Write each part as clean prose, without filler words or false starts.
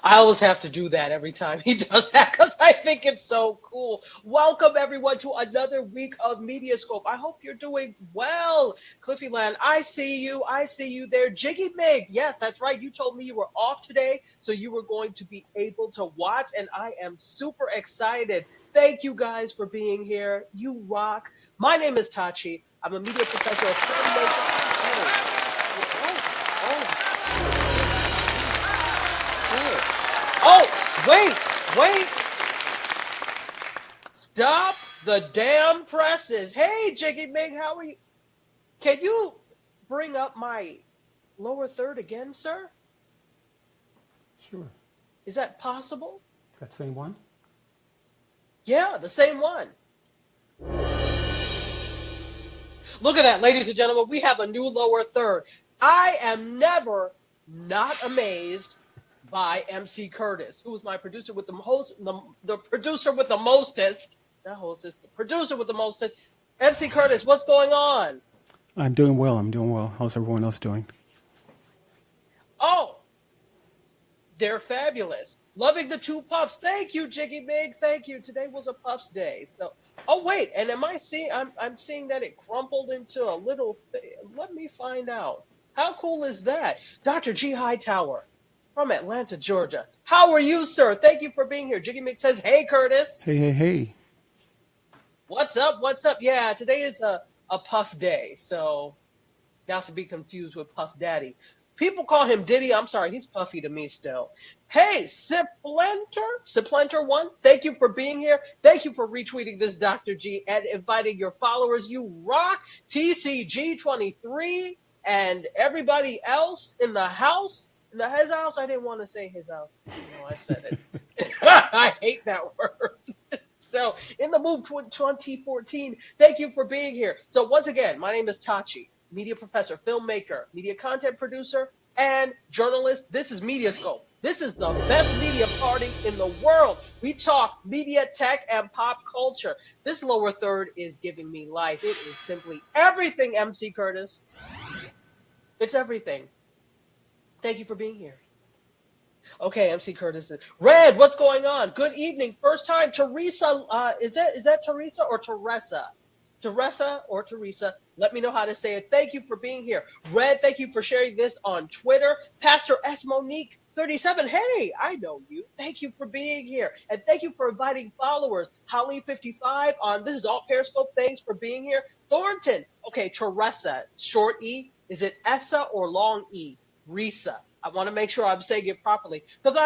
I always have to do that every time he does that because I think it's so cool. Welcome everyone to another week of MediaScope. I hope you're doing well. Cliffy Land, I see you. I see you there. Jiggy Mig, yes, that's right. You told me you were off today, so you were going to be able to watch, and I am super excited. Thank you guys for being here. You rock. My name is Tachi. I'm a media professor, a filmmaker. Wait, wait. Stop the damn presses. Hey, Jiggy Mig, how are you? Can you bring up my lower third again, sir? Sure. Is that possible? That same one? Yeah, the same one. Look at that, ladies and gentlemen. We have a new lower third. I am never not amazed by MC Curtis, who is my producer with the host, the producer with the mostest, not hostess, the producer with the mostest. MC Curtis, what's going on? I'm doing well. I'm doing well. How's everyone else doing? Oh, they're fabulous. Loving the two puffs. Thank you, Jiggy Big. Thank you. Today was a puffs day. So, oh wait, and am I seeing? I'm seeing that it crumpled into a little. Let me find out. How cool is that, Dr. G Hightower from Atlanta, Georgia? How are you, sir? Thank you for being here. Jiggy Mig says, "Hey, Curtis. Hey, hey, hey. What's up? What's up? Yeah, today is a puff day. So, not to be confused with Puff Daddy. People call him Diddy. I'm sorry, he's Puffy to me still. Hey, Siplentor1, thank you for being here. Thank you for retweeting this, Dr. G, and inviting your followers. You rock. TCG23 and everybody else in the house. In his house, I didn't want to say his house. I said it. I hate that word. So, in the move 2014, thank you for being here. So, once again, my name is Tachi, media professor, filmmaker, media content producer, and journalist. This is MediaScope. This is the best media party in the world. We talk media, tech, and pop culture. This lower third is giving me life. It is simply everything, MC Curtis. It's everything. Thank you for being here. Okay, MC Curtis. Red, what's going on? Good evening. First time, Teresa. Is that Teresa or Teresa? Teresa or Teresa. Let me know how to say it. Thank you for being here. Red, thank you for sharing this on Twitter. Pastor S. Monique 37. Hey, I know you. Thank you for being here. And thank you for inviting followers. Holly 55 on this is all Periscope. Thanks for being here. Thornton. Okay, Teresa. Short E. Is it Essa or long E? Risa. I want to make sure I'm saying it properly because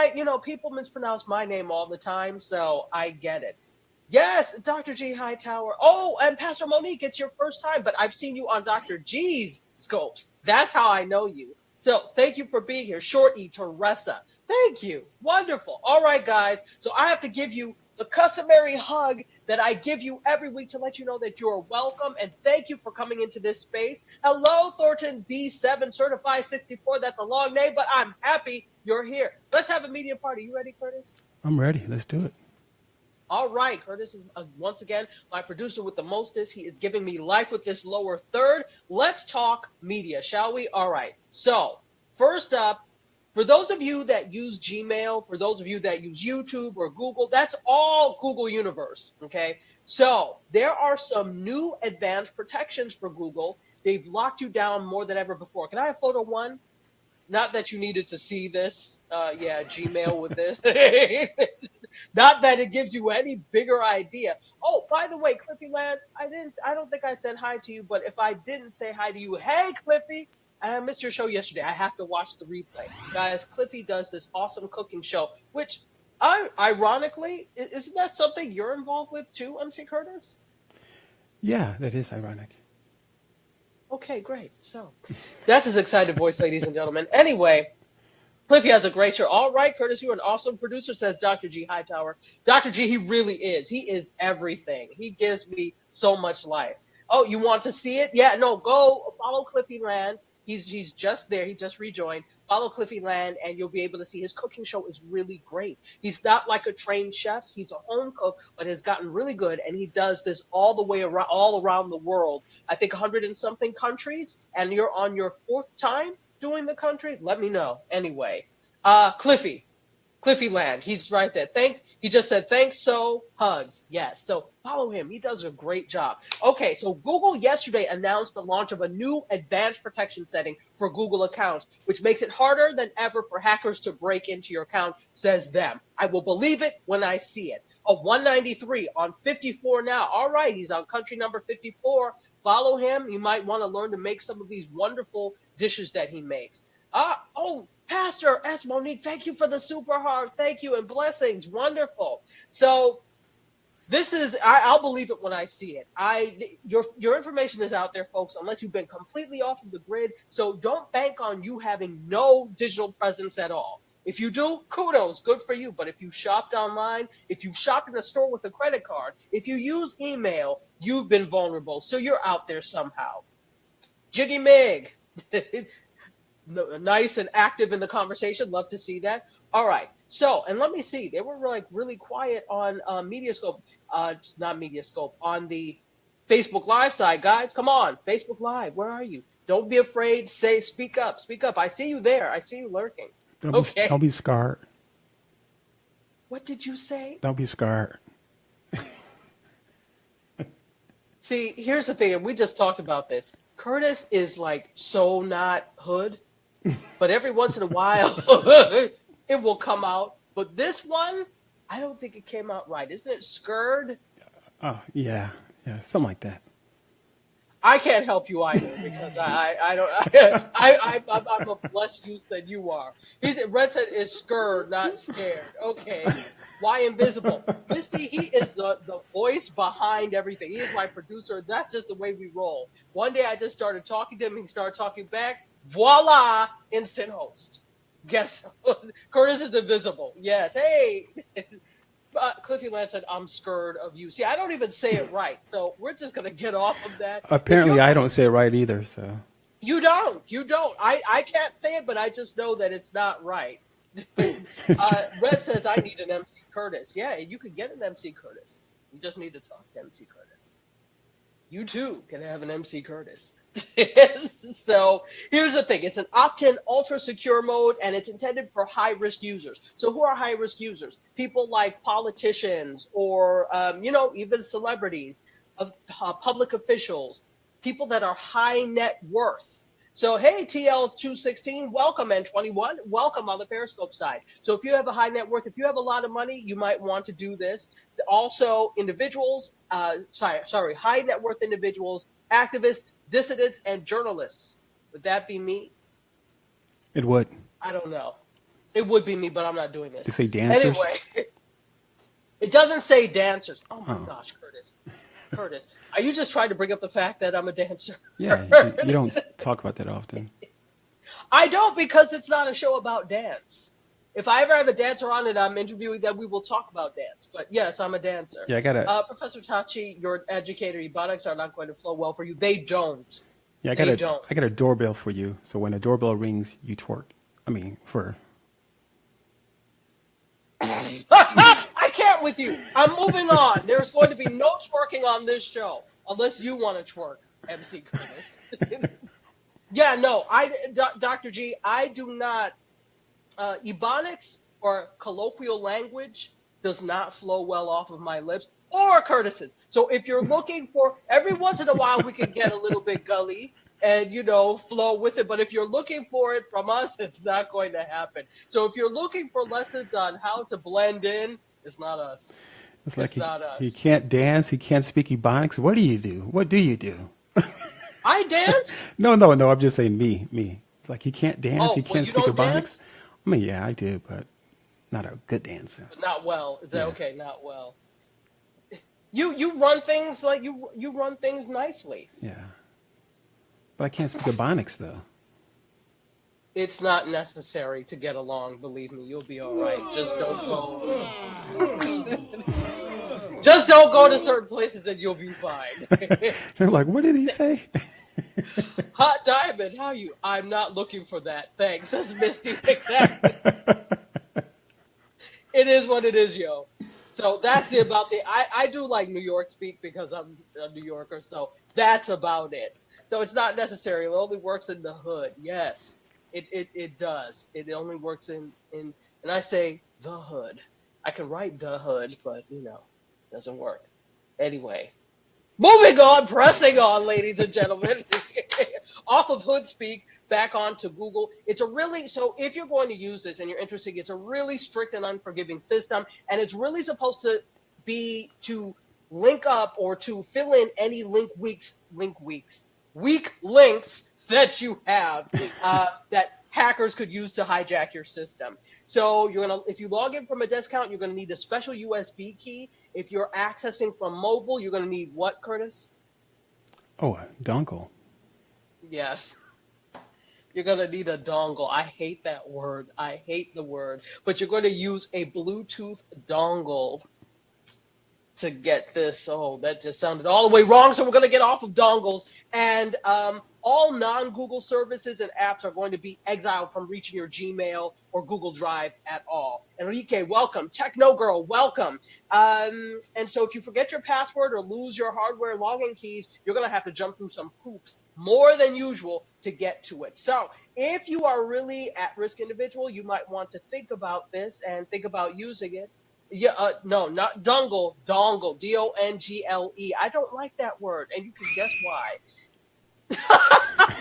people mispronounce my name all the time, so I get it. Yes, Dr. G Hightower. Oh, and Pastor Monique, it's your first time, but I've seen you on Dr. G's scopes. That's how I know you. So thank you for being here. Shorty, Teresa. Thank you. Wonderful. All right, guys. So I have to give you the customary hug that I give you every week to let you know that you're welcome and thank you for coming into this space. Hello, Thornton B7 Certified 64. That's a long name, but I'm happy you're here. Let's have a media party. You ready, Curtis? I'm ready. Let's do it. All right, Curtis is once again my producer with the mostest. He is giving me life with this lower third. Let's talk media, shall we? All right. So, first up, for those of you that use Gmail, for those of you that use YouTube or Google, that's all Google Universe, okay? So, there are some new advanced protections for Google. They've locked you down more than ever before. Can I have photo one? Not that you needed to see this. Gmail with this. Not that it gives you any bigger idea. Oh, by the way, Cliffy Land, I don't think I said hi to you, but if I didn't say hi to you, hey Cliffy, and I missed your show yesterday. I have to watch the replay. Guys, Cliffy does this awesome cooking show, which ironically, isn't that something you're involved with too, MC Curtis? Yeah, that is ironic. Okay, great. So that's his excited voice, ladies and gentlemen. Anyway, Cliffy has a great show. All right, Curtis, you're an awesome producer, says Dr. G Hightower. Dr. G, he really is. He is everything. He gives me so much life. Oh, you want to see it? Yeah, no, go follow Cliffy Land. He's just there. He just rejoined. Follow Cliffy Land, and you'll be able to see his cooking show is really great. He's not like a trained chef. He's a home cook, but has gotten really good, and he does this all the way around, all around the world. I think 100 and something countries, and you're on your fourth time doing the country. Let me know. Anyway, Cliffy, Cliffy Land, he's right there. He just said thanks, so hugs. Yes. So follow him. He does a great job. Okay, so Google yesterday announced the launch of a new advanced protection setting for Google accounts, which makes it harder than ever for hackers to break into your account, says them. I will believe it when I see it. A 193 on 54 now. All right, he's on country number 54. Follow him. You might want to learn to make some of these wonderful dishes that he makes. Pastor S. Monique, thank you for the super heart. Thank you and blessings. Wonderful. So I'll believe it when I see it. Your information is out there, folks, unless you've been completely off of the grid. So don't bank on you having no digital presence at all. If you do, kudos, good for you. But if you shopped online, if you've shopped in a store with a credit card, if you use email, you've been vulnerable. So you're out there somehow. Jiggy Mig. Nice and active in the conversation. Love to see that. All right. So, and let me see. They were like really quiet on MediaScope. Not MediaScope, on the Facebook Live side, guys. Come on, Facebook Live. Where are you? Don't be afraid. Speak up. Speak up. I see you there. I see you lurking. Don't be scarred. What did you say? Don't be scarred. See, here's the thing, and we just talked about this. Curtis is like so not hood, but every once in a while it will come out. But this one, I don't think it came out right. Isn't it scurred? Oh, yeah, something like that. I can't help you either because I'm a less used than you are. Red said is scared, not scared. Okay. Why invisible? Misty, he is the voice behind everything. He is my producer. That's just the way we roll. One day I just started talking to him. He started talking back. Voila! Instant host. Guess Curtis is invisible. Yes. Hey. Cliffy Land said, I'm scared of you. See, I don't even say it right, so we're just going to get off of that. Apparently, I don't say it right either, so. You don't. I can't say it, but I just know that it's not right. Red says, I need an MC Curtis. Yeah, you could get an MC Curtis. You just need to talk to MC Curtis. You, too, can have an MC Curtis. So here's the thing. It's an opt-in ultra secure mode, and it's intended for high-risk users. So who are high-risk users? People like politicians or, even celebrities, public officials, people that are high net worth. So, hey, TL216, welcome, N21, welcome on the Periscope side. So if you have a high net worth, if you have a lot of money, you might want to do this. Also, individuals, high net worth individuals, activists, dissidents, and journalists. Would that be me? It would. I don't know. It would be me, but I'm not doing this. You say dancers? Anyway, it doesn't say dancers. Oh my gosh, Curtis. Curtis, are you just trying to bring up the fact that I'm a dancer? Yeah, you don't talk about that often. I don't, because it's not a show about dance. If I ever have a dancer on and I'm interviewing them, we will talk about dance. But yes, I'm a dancer. Yeah, I gotta. Professor Tachi, your educator, ebonics are not going to flow well for you. They don't. Yeah, I got a doorbell for you. So when a doorbell rings, you twerk. I can't with you. I'm moving on. There's going to be no twerking on this show unless you want to twerk, MC Curtis. Yeah, no, Dr. G, I do not. Ebonics or colloquial language does not flow well off of my lips or Curtis's. So if you're looking for, every once in a while we can get a little bit gully and, flow with it. But if you're looking for it from us, it's not going to happen. So if you're looking for lessons on how to blend in, it's not us. It's like he can't dance. He can't speak Ebonics. What do you do? What do you do? I dance? No. I'm just saying me. It's like he can't dance. He can't speak Ebonics. Dance? Yeah, I do, but not a good dancer. But not well. Is that okay? Not well. You run things like you run things nicely. Yeah, but I can't speak Ebonics though. It's not necessary to get along. Believe me, you'll be all right. Just don't go. Just don't go to certain places, and you'll be fine. They're like, what did he say? Hot Diamond, how you? I'm not looking for that. Thanks. That's Misty. Exactly. It is what it is, yo. So that's I do like New York speak because I'm a New Yorker, so that's about it. So it's not necessary. It only works in the hood. Yes, it does. It only works in and I say the hood. I can write the hood, but doesn't work. Anyway, moving on, pressing on, ladies and gentlemen. Off of hood speak, back on to Google. So if you're going to use this and you're interested, it's a really strict and unforgiving system, and it's really supposed to be to link up or to fill in any weak links that you have that hackers could use to hijack your system. So if you log in from a desk account, you're gonna need a special USB key. If you're accessing from mobile, you're gonna need what, Curtis? Oh, a dongle. Yes. You're going to need a dongle. I hate that word. I hate the word. But you're going to use a Bluetooth dongle to get this. Oh, that just sounded all the way wrong. So we're going to get off of dongles. And all non-Google services and apps are going to be exiled from reaching your Gmail or Google Drive at all. Enrique, welcome. Techno Girl, welcome. And so if you forget your password or lose your hardware login keys, you're going to have to jump through some hoops more than usual to get to it. So if you are really at-risk individual, you might want to think about this and think about using it. Yeah, no, not dongle, dongle, D-O-N-G-L-E. I don't like that word, and you can guess why.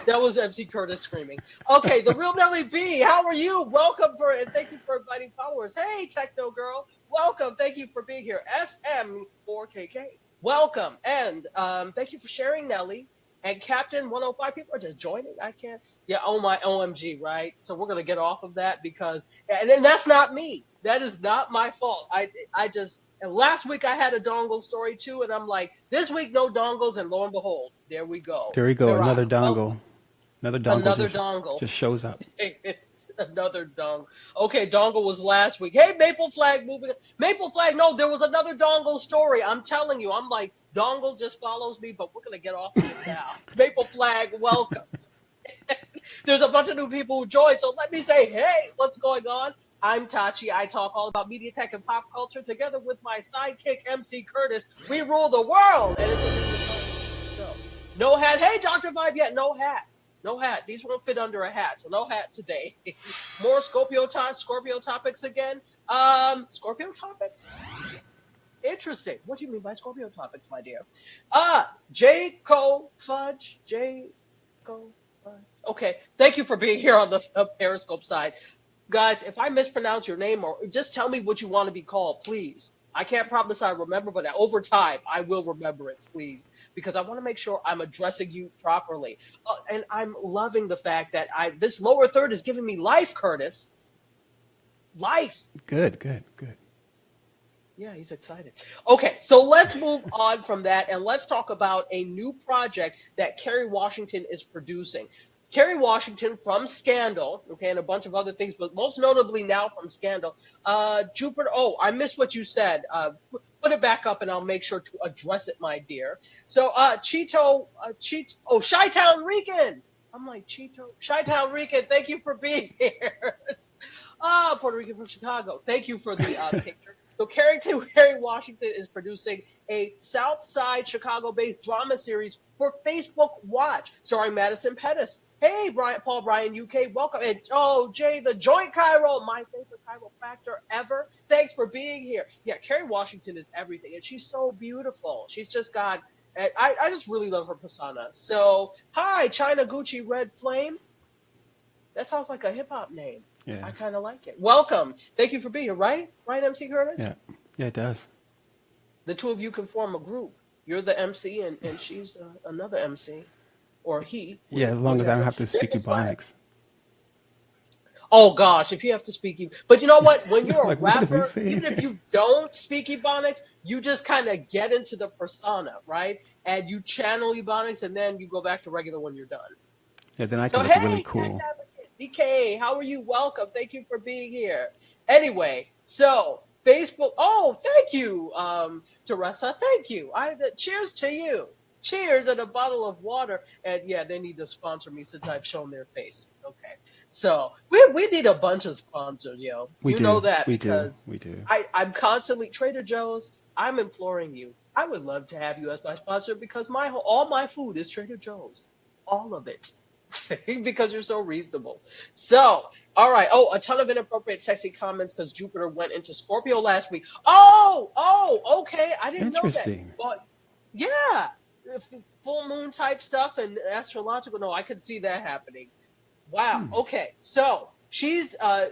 That was MC Curtis screaming. Okay, the real Nelly B, how are you? Welcome and thank you for inviting followers. Hey, Techno Girl, welcome. Thank you for being here. SM4KK, welcome. And thank you for sharing, Nelly. And Captain 105, people are just joining. I can't. Yeah, oh my OMG, right? So we're going to get off of that and then that's not me. That is not my fault. And last week I had a dongle story too, and I'm like, this week no dongles, and lo and behold, there we go. There we go. Hurrah. Another dongle. Another dongle just shows up. Another dongle. Okay, dongle was last week. Hey, Maple Flag moving. Maple Flag, no, there was another dongle story. I'm telling you, I'm like, dongle just follows me, but we're going to get off of it now. Maple Flag, welcome. There's a bunch of new people who joined, so let me say, hey, what's going on? I'm Tachi. I talk all about media tech and pop culture together with my sidekick, MC Curtis. We rule the world, and it's a new show. No hat. Hey, Dr. Vibe, yeah, no hat. No hat. These won't fit under a hat, so no hat today. More Scorpio topics again. Scorpio topics? Interesting. What do you mean by Scorpio topics, my dear? J-Co Fudge. J-Co Fudge. Okay. Thank you for being here on the Periscope side. Guys, if I mispronounce your name, or just tell me what you want to be called, please. I can't promise I remember, but over time, I will remember it, please, because I want to make sure I'm addressing you properly. And I'm loving the fact that this lower third is giving me life, Curtis. Life. Good. Yeah, he's excited. Okay, so let's move on from that, and let's talk about a new project that Kerry Washington is producing. Kerry Washington from Scandal, okay, and a bunch of other things, but most notably now from Scandal. Jupiter, I missed what you said. Put it back up and I'll make sure to address it, my dear. So, Chi-Town Rican. I'm like, Chi-Town Rican, thank you for being here. Puerto Rican from Chicago. Thank you for the picture. So Kerry Washington is producing a South Side Chicago-based drama series for Facebook Watch, starring Madison Pettis. Hey, Paul Bryan UK, welcome. And Jay, the joint Cairo, my favorite chiropractor ever. Thanks for being here. Yeah, Kerry Washington is everything, and she's so beautiful. She's just got, I just really love her persona. So, hi, China Gucci Red Flame. That sounds like a hip hop name. Yeah. I kind of like it. Welcome. Thank you for being here, right? Right, MC Curtis? Yeah, it does. The two of you can form a group. You're the MC and she's another MC. Or he. Yeah, as long as I don't have to speak Ebonics. Oh, gosh, if you have to speak But you know what? When you're like, a rapper, even if you don't speak Ebonics, you just kind of get into the persona, right? And you channel Ebonics, and then you go back to regular when you're done. Yeah, then I can look really cool. DK, how are you? Welcome. Thank you for being here. Anyway, so Facebook. Oh, thank you, Teresa. Thank you. Cheers to you. Cheers and a bottle of water. And yeah, they need to sponsor me since I've shown their face. Okay. So we need a bunch of sponsors, yo. We do. Know that we because do. I'm constantly Trader Joe's. I'm imploring you. I would love to have you as my sponsor because all my food is Trader Joe's. All of it. because you're so reasonable. So, all right. Oh, a ton of inappropriate sexy comments because Jupiter went into Scorpio last week. Okay. I didn't know that. Interesting. But yeah, full moon type stuff and astrological. No, I could see that happening. Wow. Okay. So she's uh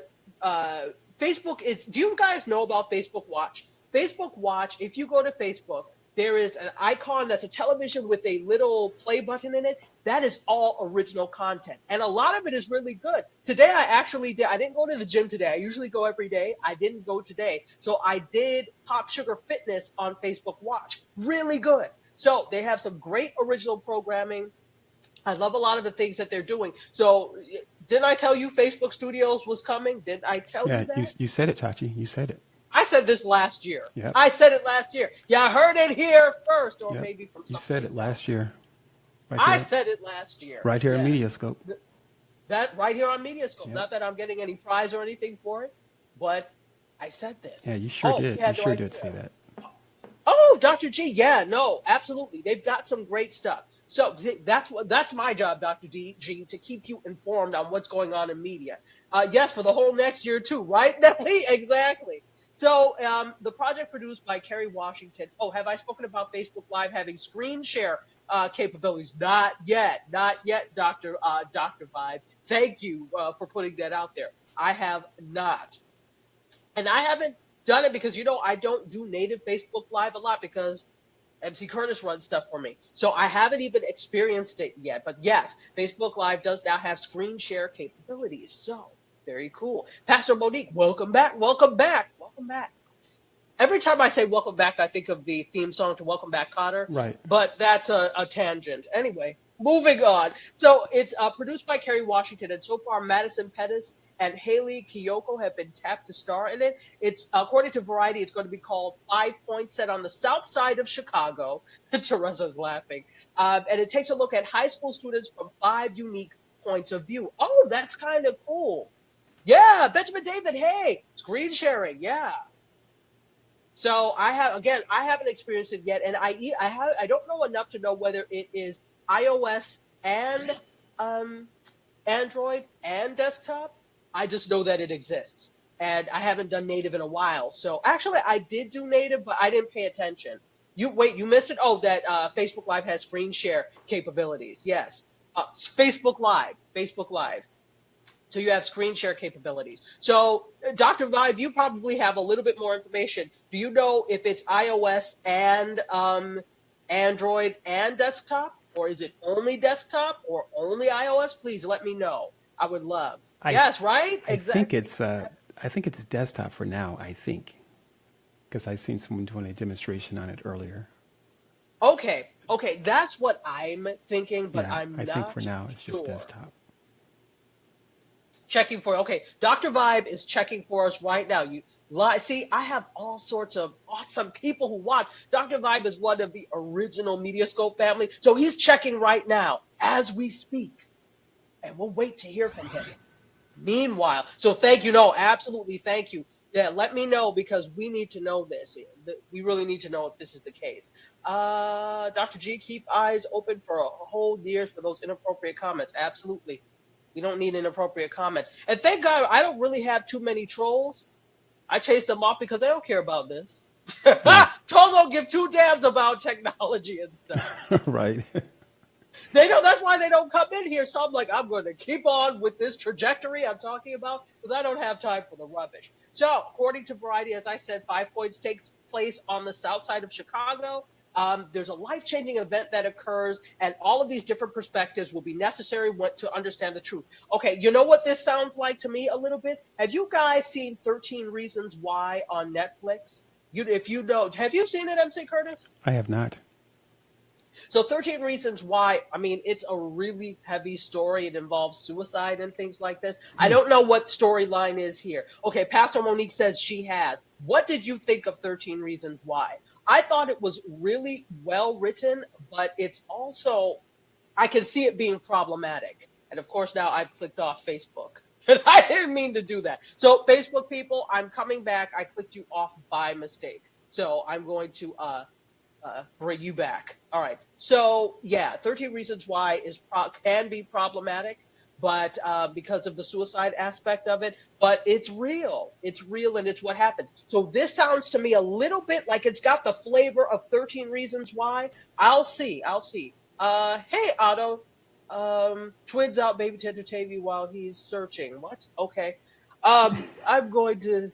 Facebook is do you guys know about Facebook Watch? Facebook Watch, if you go to Facebook, there is an icon that's a television with a little play button in it. That is all original content. And a lot of it is really good. Today I didn't go to the gym today. I usually go every day. I didn't go today. So I did Pop Sugar Fitness on Facebook Watch. Really good. So they have some great original programming. I love a lot of the things that they're doing. So, didn't I tell you Facebook Studios was coming? Did I tell you Yeah, that? you said it, Tachi. You said it. I said this last year. Yep. I said it last year. Yeah, I heard it here first, or Yep. maybe from You said it someplace else. last year. Right I here. said it last year. Right here in Yes. MediaScope. That right here on MediaScope. Yep. Not that I'm getting any prize or anything for it, but I said this. Yeah, you sure Oh, did. you You had no sure did idea. say that. Oh, Dr. G, yeah, no, absolutely. They've got some great stuff. So that's my job, Dr. G, to keep you informed on what's going on in media. Yes, for the whole next year too, right, Nelly? Exactly. So the project produced by Kerry Washington. Oh, have I spoken about Facebook Live having screen share capabilities? Not yet, Dr. Vibe. Thank you for putting that out there. I have not. And I haven't done it because I don't do native Facebook Live a lot because MC Curtis runs stuff for me. So I haven't even experienced it yet. But yes, Facebook Live does now have screen share capabilities. So very cool. Pastor Monique, welcome back. Welcome back. Welcome back. Every time I say welcome back, I think of the theme song to Welcome Back, Kotter. Right. But that's a tangent. Anyway, moving on. So it's produced by Kerry Washington, and so far Madison Pettis and Haley Kiyoko have been tapped to star in it. It's according to Variety, it's going to be called 5 Points, set on the south side of Chicago. Teresa's laughing, and it takes a look at high school students from 5 unique points of view. Oh, that's kind of cool. Yeah, Benjamin David. Hey, screen sharing. Yeah. So I haven't experienced it yet, and I don't know enough to know whether it is iOS and Android and desktop. I just know that it exists, and I haven't done native in a while. So actually, I did do native, but I didn't pay attention. You missed it. Oh, that Facebook Live has screen share capabilities. Yes, Facebook Live. So you have screen share capabilities. So Dr. Vibe, you probably have a little bit more information. Do you know if it's iOS and Android and desktop, or is it only desktop or only iOS? Please let me know. I would love. I Yes, right? I think Exactly. it's desktop for now. I think because I've seen someone doing a demonstration on it earlier. Okay. That's what I'm thinking, but Yeah, I I'm think for not now it's just sure. desktop. Checking for okay. Dr. Vibe is checking for us right now. See, I have all sorts of awesome people who watch. Dr. Vibe is one of the original MediaScope family, so he's checking right now as we speak, and we'll wait to hear from him. Meanwhile, so thank you. No, absolutely, thank you. Yeah, let me know because we need to know this. We really need to know if this is the case. Dr. G, keep eyes open for a whole years for those inappropriate comments. Absolutely. We don't need inappropriate comments. And thank God I don't really have too many trolls. I chase them off because they don't care about this. Right. Trolls don't give two damns about technology and stuff. Right. They don't. That's why they don't come in here. So I'm like, I'm going to keep on with this trajectory I'm talking about because I don't have time for the rubbish. So, according to Variety, as I said, 5 Points takes place on the south side of Chicago. There's a life-changing event that occurs, and all of these different perspectives will be necessary to understand the truth. Okay, you know what this sounds like to me a little bit? Have you guys seen 13 Reasons Why on Netflix? If you know, have you seen it, MC Curtis? I have not. So 13 Reasons Why, I mean, it's a really heavy story. It involves suicide and things like this. I don't know what storyline is here. Okay, Pastor Monique says she has. What did you think of 13 Reasons Why? I thought it was really well written, but it's also, I can see it being problematic. And of course, now I've clicked off Facebook. I didn't mean to do that. So, Facebook people, I'm coming back. I clicked you off by mistake. So I'm going to bring you back. All right. So yeah, 13 Reasons Why can be problematic, but because of the suicide aspect of it, but it's real. It's real, and it's what happens. So this sounds to me a little bit like it's got the flavor of 13 Reasons Why. I'll see. I'll see. Hey Otto, twins out baby to entertain you while he's searching. What? Okay. I'm going to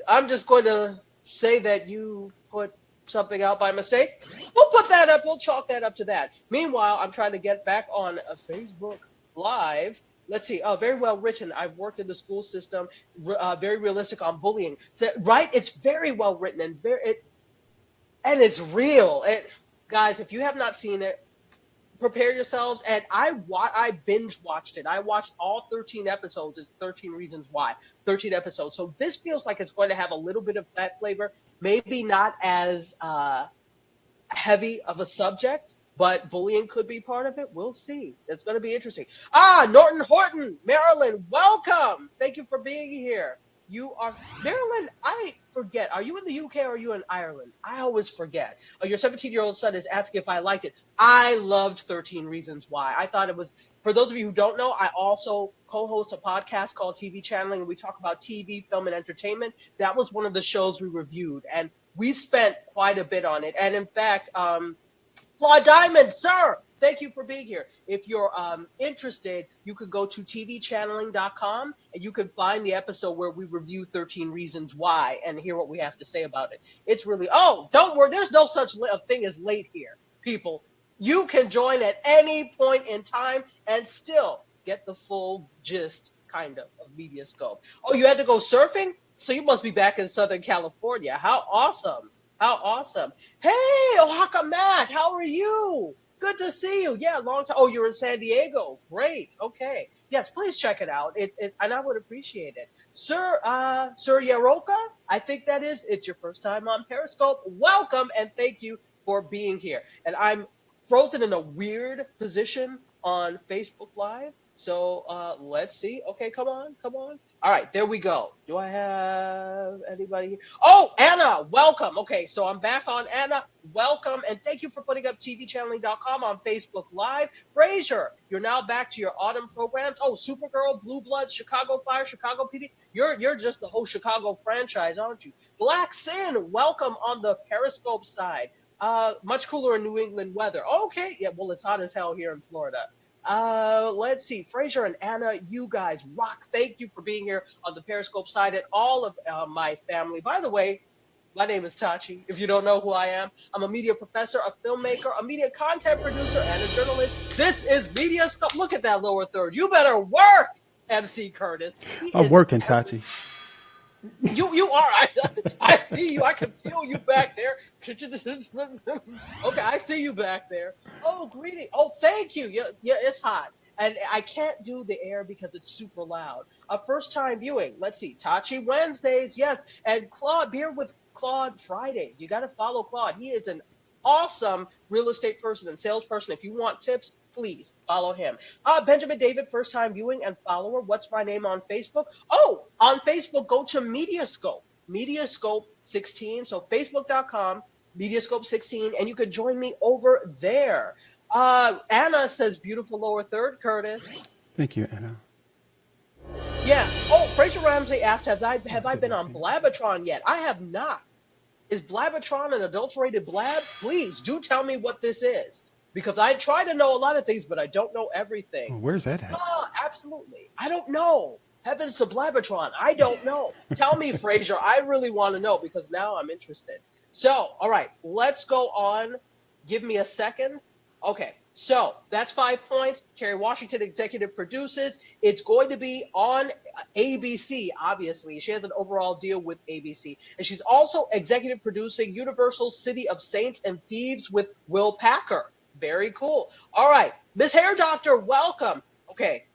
I'm just going to say that you put something out by mistake. We'll put that up. We'll chalk that up to that. Meanwhile, I'm trying to get back on a Facebook Live. Let's see. Oh, very well written. I've worked in the school system. Very realistic on bullying. So, right? It's very well written and it's real. Guys, if you have not seen it, prepare yourselves. And I binge watched it. I watched all 13 episodes. It's 13 Reasons Why. 13 episodes. So this feels like it's going to have a little bit of that flavor. Maybe not as heavy of a subject, but bullying could be part of it. We'll see. It's going to be interesting. Norton Horton, Maryland, welcome. Thank you for being here. You are Maryland. I forget. Are you in the UK or are you in Ireland? I always forget. Your 17-year-old son is asking if I liked it. I loved 13 Reasons Why. I thought it was, for those of you who don't know, I also co-host a podcast called TV Channeling, and we talk about TV, film, and entertainment. That was one of the shows we reviewed, and we spent quite a bit on it. And in fact, Flaw Diamond, sir, thank you for being here. If you're interested, you could go to tvchanneling.com and you can find the episode where we review 13 Reasons Why and hear what we have to say about it. It's really, don't worry, there's no such thing as late here, people. You can join at any point in time and still get the full gist, kind of MediaScope. Oh, you had to go surfing? So you must be back in Southern California. How awesome. How awesome. Hey, Oaxaca Matt, how are you? Good to see you. Yeah, long time. Oh, you're in San Diego. Great. Okay. Yes, please check it out. And I would appreciate it. Sir Yaroka, I think that is, it's your first time on Periscope. Welcome and thank you for being here. And I'm frozen in a weird position on Facebook Live. So let's see. Okay, come on, come on. All right, there we go. Do I have anybody here? Oh, Anna, welcome. Okay, so I'm back on Anna. Welcome, and thank you for putting up tvchanneling.com on Facebook Live. Fraser, you're now back to your autumn programs. Oh, Supergirl, Blue Bloods, Chicago Fire, Chicago PD. You're just the whole Chicago franchise, aren't you? Black Sin, welcome on the Periscope side. Much cooler in New England weather. Okay, yeah, well, it's hot as hell here in Florida. Let's see. Fraser and Anna, you guys rock. Thank you for being here on the Periscope side and all of my family. By the way, my name is Tachi. If you don't know who I am, I'm a media professor, a filmmaker, a media content producer, and a journalist. This is MediaScope. Look at that lower third. You better work, MC Curtis. He I'm is working, Tachi. You are. I see you. I can feel you back there. Okay, I see you back there. Oh, greeting. Oh, thank you. Yeah, it's hot. And I can't do the air because it's super loud. A first time viewing. Let's see. Tachi Wednesdays, yes. And Claude, Beer with Claude Fridays. You got to follow Claude. He is an awesome real estate person and salesperson. If you want tips, please follow him. Benjamin David, first time viewing and follower. What's my name on Facebook? Oh, on Facebook, go to MediaScope. MediaScope 16. So Facebook.com, MediaScope 16, and you could join me over there. Anna says beautiful lower third, Curtis. Thank you, Anna. Yeah. Oh, Fraser Ramsey asked, have I been on Blabbertron yet? I have not. Is Blabbertron an adulterated blab? Please do tell me what this is. Because I try to know a lot of things, but I don't know everything. Oh, where's that at? Oh, absolutely. I don't know. Heavens to Blabbertron. I don't know. Tell me, Fraser. I really want to know because now I'm interested. So, all right, let's go on. Give me a second. Okay, so that's 5 points. Kerry Washington, executive produces. It's going to be on ABC, obviously. She has an overall deal with ABC. And she's also executive producing Universal City of Saints and Thieves with Will Packer. Very cool. All right, Miss Hair Doctor, welcome. Okay,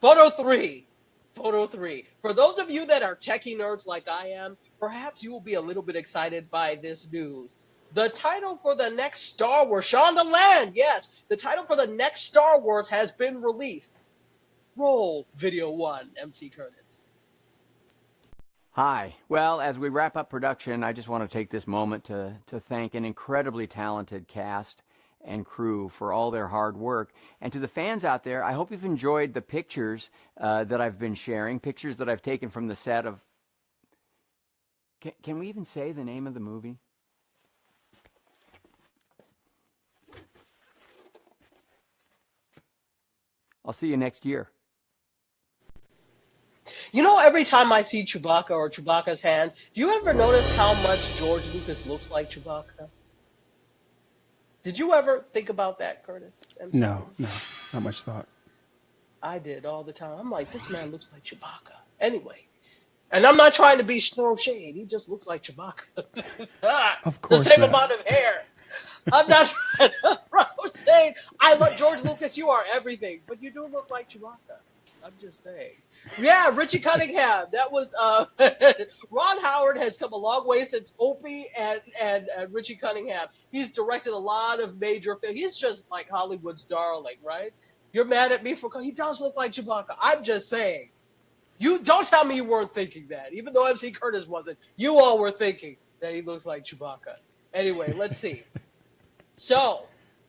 photo 3. Photo 3. For those of you that are techie nerds like I am, perhaps you will be a little bit excited by this news. The title for the next Star Wars, Shonda Land, yes, the title for the next Star Wars has been released. Roll video 1, MC Curtis. Hi. Well, as we wrap up production, I just want to take this moment to thank an incredibly talented cast and crew for all their hard work. And to the fans out there, I hope you've enjoyed the pictures that I've been sharing, pictures that I've taken from the set of. Can we even say the name of the movie? I'll see you next year. You know, every time I see Chewbacca or Chewbacca's hand, do you ever notice how much George Lucas looks like Chewbacca? Did you ever think about that, Curtis? MC No, Curtis? no, not much thought. I did all the time. I'm like, this man looks like Chewbacca. Anyway, and I'm not trying to be throw shade. He just looks like Chewbacca. Of The course same not. amount of hair. I'm not trying to throw shade. I love George Lucas. You are everything, but you do look like Chewbacca. I'm just saying. Yeah, Richie Cunningham. That was Ron Howard has come a long way since Opie and Richie Cunningham. He's directed a lot of major films. He's just like Hollywood's darling, right? You're mad at me for he does look like Chewbacca. I'm just saying. You don't tell me you weren't thinking that, even though MC Curtis wasn't. You all were thinking that he looks like Chewbacca. Anyway, let's see. So,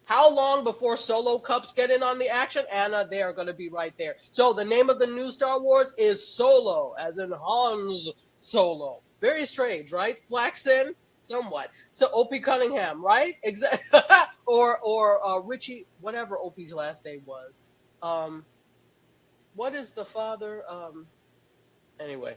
how long before Solo Cups get in on the action? Anna, they are going to be right there. So, the name of the new Star Wars is Solo, as in Hans Solo. Very strange, right? Flaxen, somewhat. So, Opie Cunningham, right? Exactly. or Richie, whatever Opie's last name was. What is the father? Anyway.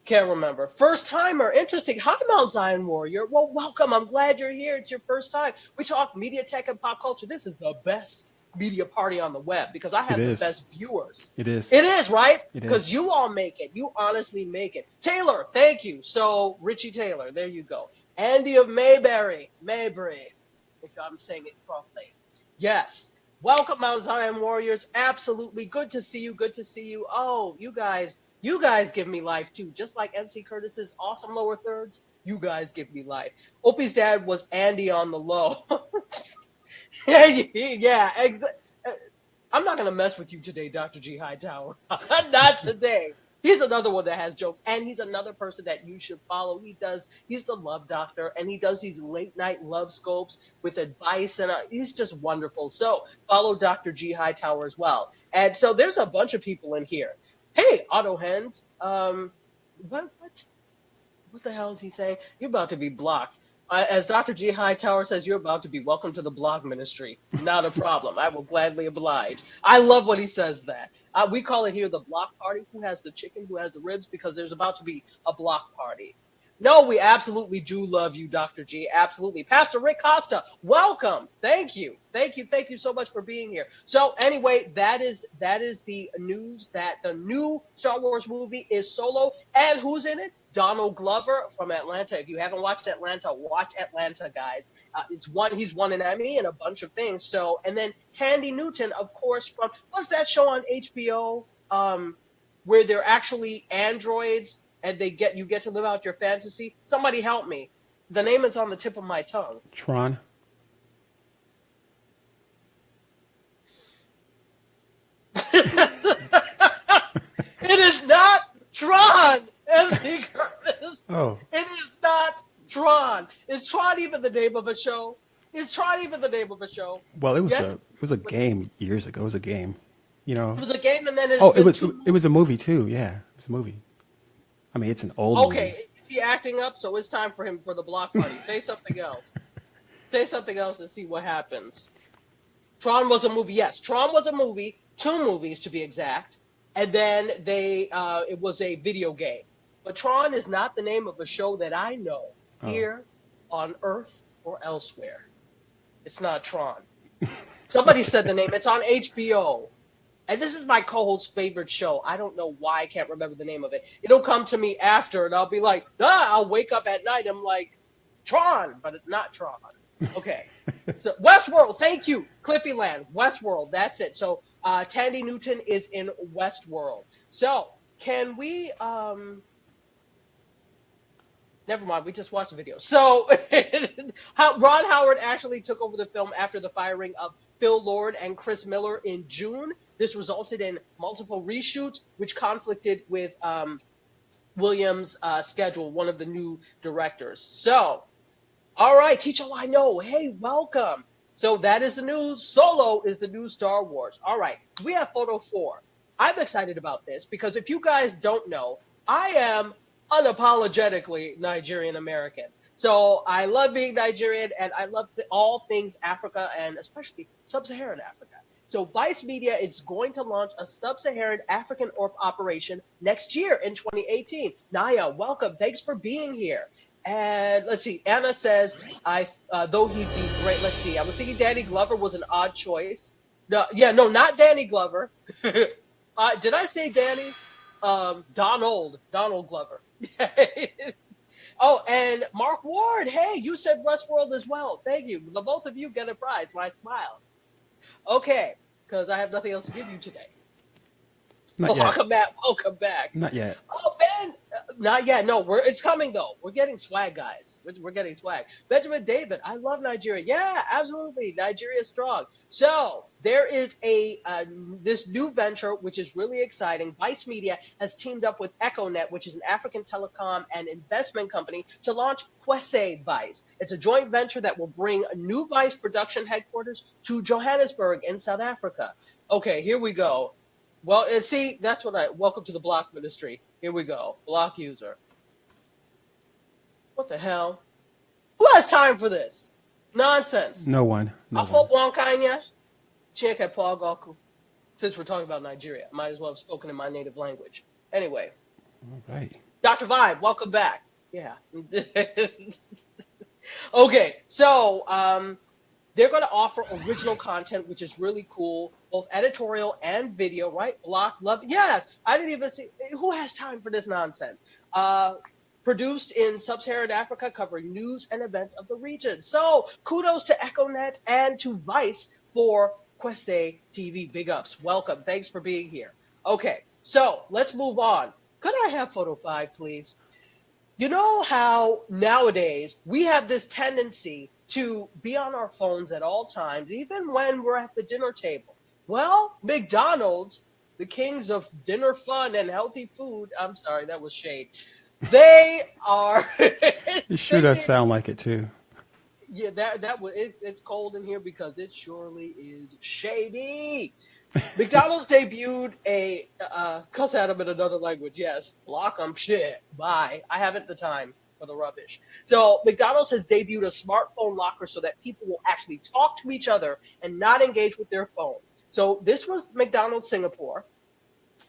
Can't remember. First timer. Interesting. Hi, Mount Zion Warrior. Well, welcome. I'm glad you're here. It's your first time. We talk media tech and pop culture. This is the best media party on the web because I It have the is. best viewers. It is. It is, right? It Because is. you all make it. You honestly make it. Taylor, thank you. So, Richie Taylor, there you go. Andy of Maybury, if I'm saying it properly. Yes. Welcome, Mount Zion Warriors. Absolutely. Good to see you. Good to see you. Oh, you guys give me life too. Just like MC Curtis's awesome lower thirds, you guys give me life. Opie's dad was Andy on the low. Yeah, I'm not gonna mess with you today, Dr. G Hightower. Not today. He's another one that has jokes, and he's another person that you should follow. He's the love doctor, and he does these late night love scopes with advice, and he's just wonderful. So follow Dr. G Hightower as well. And so there's a bunch of people in here. Hey, Otto Hens. What the hell is he saying? You're about to be blocked. As Dr. G. Hightower says, you're about to be welcome to the blog ministry. Not a problem. I will gladly oblige. I love when he says that. We call it here the block party. Who has the chicken? Who has the ribs? Because there's about to be a block party. No, we absolutely do love you, Dr. G. Absolutely. Pastor Rick Costa, welcome. Thank you. Thank you. Thank you so much for being here. So anyway, that is the news that the new Star Wars movie is Solo. And who's in it? Donald Glover from Atlanta. If you haven't watched Atlanta, watch Atlanta, guys. He's won an Emmy and a bunch of things. So, and then Tandy Newton, of course, from what's that show on HBO? Where they're actually androids and you get to live out your fantasy. Somebody help me. The name is on the tip of my tongue. Tron. It is not Tron, MC Curtis. Oh, It is not Tron. Is Tron even the name of a show? Is Tron even the name of a show? well, Yes, it was a game years ago. It was a game. You it know. was a game, and then there's Oh, been two it was a movies. movie too. Yeah, it was a movie. I mean, it's an old movie. Okay, is he acting up? So it's time for him for the block party. Say something else. Say something else and see what happens. Tron was a movie. Yes, Tron was a movie. Two movies to be exact. And then it was a video game. But Tron is not the name of a show that I know Oh, here on Earth or elsewhere. It's not Tron. Somebody said the name. It's on HBO. And this is my co-host's favorite show. I don't know why I can't remember the name of it. It'll come to me after, and I'll be like, I'll wake up at night. I'm like, Tron, but it's not Tron. Okay. So Westworld, thank you. Cliffy Land, Westworld, that's it. So Tandy Newton is in Westworld. So can we never mind, we just watched the video. So Ron Howard actually took over the film after the firing of Phil Lord and Chris Miller in June. This resulted in multiple reshoots, which conflicted with Williams' schedule, one of the new directors. So, all right, teach all I know. Hey, welcome. So that is the news. Solo is the new Star Wars. All right, we have photo 4. I'm excited about this because if you guys don't know, I am unapologetically Nigerian American. So I love being Nigerian and I love all things Africa and especially sub-Saharan Africa. So Vice Media is going to launch a sub-Saharan African operation next year in 2018. Naya, welcome. Thanks for being here. And let's see. Anna says, though he'd be great. Let's see. I was thinking Danny Glover was an odd choice. No, yeah, no, not Danny Glover. Did I say Danny? Donald Glover. Oh, and Mark Ward. Hey, you said Westworld as well. Thank you. The both of you get a prize. My smile. Okay, because I have nothing else to give you today. Not Oh, yet. welcome back. Welcome back. Not yet. Oh man, not yet. No, it's coming though. We're getting swag, guys. We're getting swag. Benjamin David, I love Nigeria. Yeah, absolutely. Nigeria is strong. So there is this new venture which is really exciting. Vice Media has teamed up with EchoNet, which is an African telecom and investment company, to launch Kwese Vice. It's a joint venture that will bring a new Vice production headquarters to Johannesburg in South Africa. Okay, here we go. Well, and see, that's what welcome to the block ministry. Here we go. Block user. What the hell? Who has time for this? Nonsense. No one. No one. Wankanya. Chike Goku. Since we're talking about Nigeria, I might as well have spoken in my native language. Anyway. All right. Dr. Vibe, welcome back. Yeah. Okay, so they're going to offer original content, which is really cool, both editorial and video, right? Block, love. Yes, I didn't even see. Who has time for this nonsense? Produced in sub-Saharan Africa, covering news and events of the region. So kudos to EchoNet and to Vice for Kwese TV. Big ups. Welcome. Thanks for being here. Okay, so let's move on. Could I have photo 5, please? You know how nowadays we have this tendency to be on our phones at all times, even when we're at the dinner table. Well, McDonald's, the kings of dinner fun and healthy food, I'm sorry, that was shade. They are. It sure does sound like it too. Yeah, that was it's cold in here because it surely is shady. McDonald's debuted a cuss at him in another language. Yes, block 'em. Shit. Bye. I haven't the time for the rubbish. So McDonald's has debuted a smartphone locker so that people will actually talk to each other and not engage with their phones. So this was McDonald's Singapore,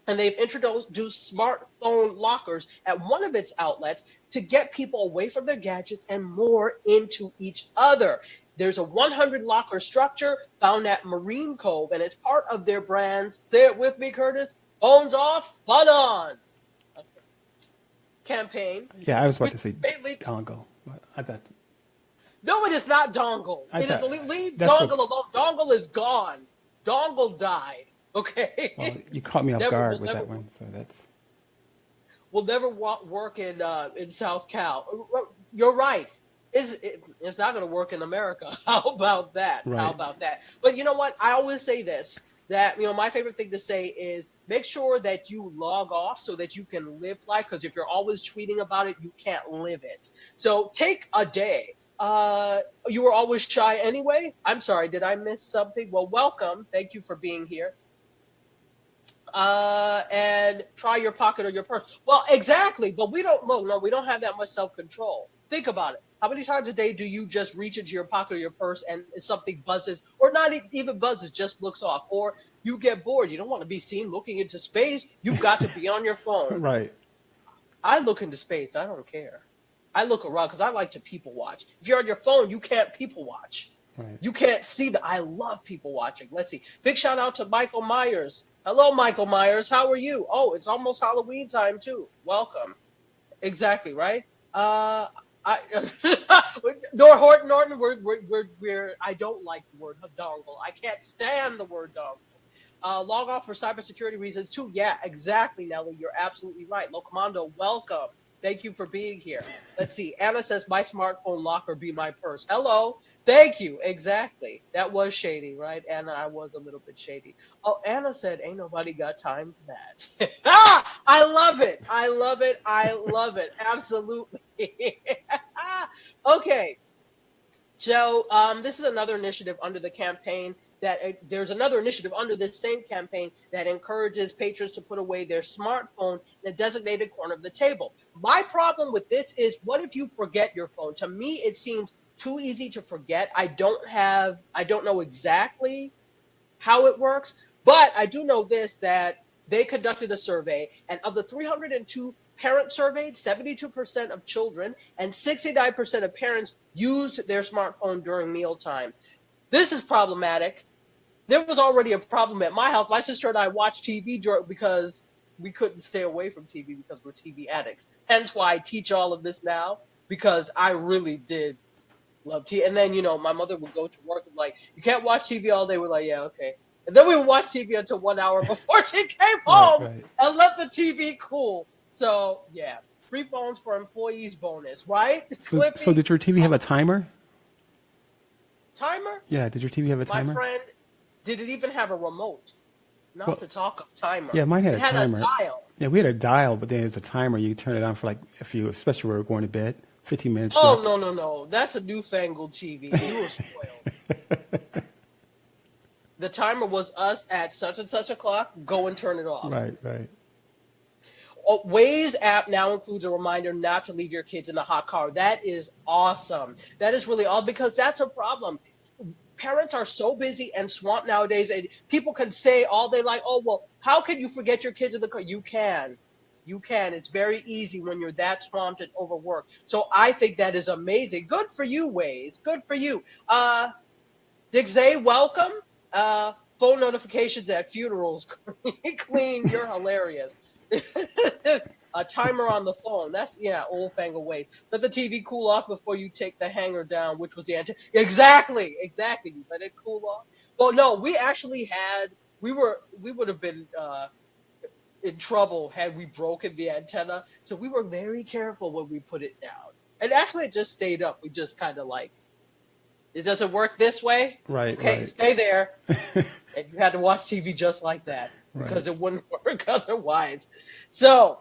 and they've introduced smartphone lockers at one of its outlets to get people away from their gadgets and more into each other. There's a 100 locker structure found at Marine Cove, and it's part of their brand's, say it with me, Curtis, phones off, fun on campaign. Yeah, I was about to say Mainly, dongle. But I thought. no, it is not dongle. It is leave dongle alone. Dongle is gone. Dongle died. Okay. Well, you caught me off guard with that one, so that's. Will never work in South Cal. You're right. It's not going to work in America. How about that? Right. How about that? But you know what? I always say this, that, my favorite thing to say is make sure that you log off so that you can live life, because if you're always tweeting about it, you can't live it. So take a day. You were always shy anyway? I'm sorry, did I miss something? Well, welcome. Thank you for being here. And try your pocket or your purse. Well, exactly, but we don't have that much self-control. Think about it. How many times a day do you just reach into your pocket or your purse and something buzzes, or not even buzzes, just looks off, or you get bored. You don't want to be seen looking into space. You've got to be on your phone. Right. I look into space. I don't care. I look around because I like to people watch. If you're on your phone, you can't people watch. Right. You can't see I love people watching. Let's see. Big shout out to Michael Myers. Hello, Michael Myers. How are you? Oh, it's almost Halloween time too. Welcome. Exactly, right? Norton, we're I don't like the word dongle. I can't stand the word dongle. Log off for cybersecurity reasons too. Yeah, exactly, Nelly. You're absolutely right. Locomondo, welcome. Thank you for being here. Let's see. Anna says, my smartphone locker be my purse. Hello. Thank you. Exactly. That was shady, right? Anna, I was a little bit shady. Oh, Anna said, ain't nobody got time for that. I love it. I love it. I love it. Absolutely. Okay. So this is another initiative under the campaign that there's another initiative under this same campaign that encourages patrons to put away their smartphone in a designated corner of the table. My problem with this is, what if you forget your phone? To me, it seems too easy to forget. I don't know exactly how it works, but I do know this, that they conducted a survey, and of the 302 parents surveyed, 72% of children and 69% of parents used their smartphone during meal times. This is problematic. There was already a problem at my house. My sister and I watched TV because we couldn't stay away from TV because we're TV addicts. Hence why I teach all of this now, because I really did love TV. And then, my mother would go to work and like, you can't watch TV all day. We're like, yeah, okay. And then we would watch TV until 1 hour before she came Right, home right. and let the TV cool. So yeah, free phones for employees bonus, right? So Clippy, did your TV have a timer? timer? Yeah, did your TV have a My timer? friend, did it even have a remote? Not Well, to talk of timer. yeah, mine had It a had a timer. dial. Yeah, we had a dial, but then there's a timer. You turn it on for like especially when we were going to bed, 15 minutes Oh, left. no, no, no. That's a newfangled TV. You were spoiled. The timer was us at such and such o'clock, go and turn it off. Right, right. Waze app now includes a reminder not to leave your kids in a hot car. That is awesome. That is really all, because that's a problem. Parents are so busy and swamped nowadays, and people can say all day like, oh, well, how can you forget your kids in the car? You can. You can. It's very easy when you're that swamped and overworked. So I think that is amazing. Good for you, Waze. Good for you. Digzay, welcome. Phone notifications at funerals. Clean, you're hilarious. A timer on the phone. That's, yeah, old fangled ways. Let the TV cool off before you take the hanger down, which was the antenna. Exactly, exactly. You let it cool off. Well, no, we actually we would have been in trouble had we broken the antenna. So we were very careful when we put it down. And actually, it just stayed up. We just kind of like, it doesn't work this way. Right, Okay, right. stay there. And you had to watch TV just like that because Right. it wouldn't work otherwise. So,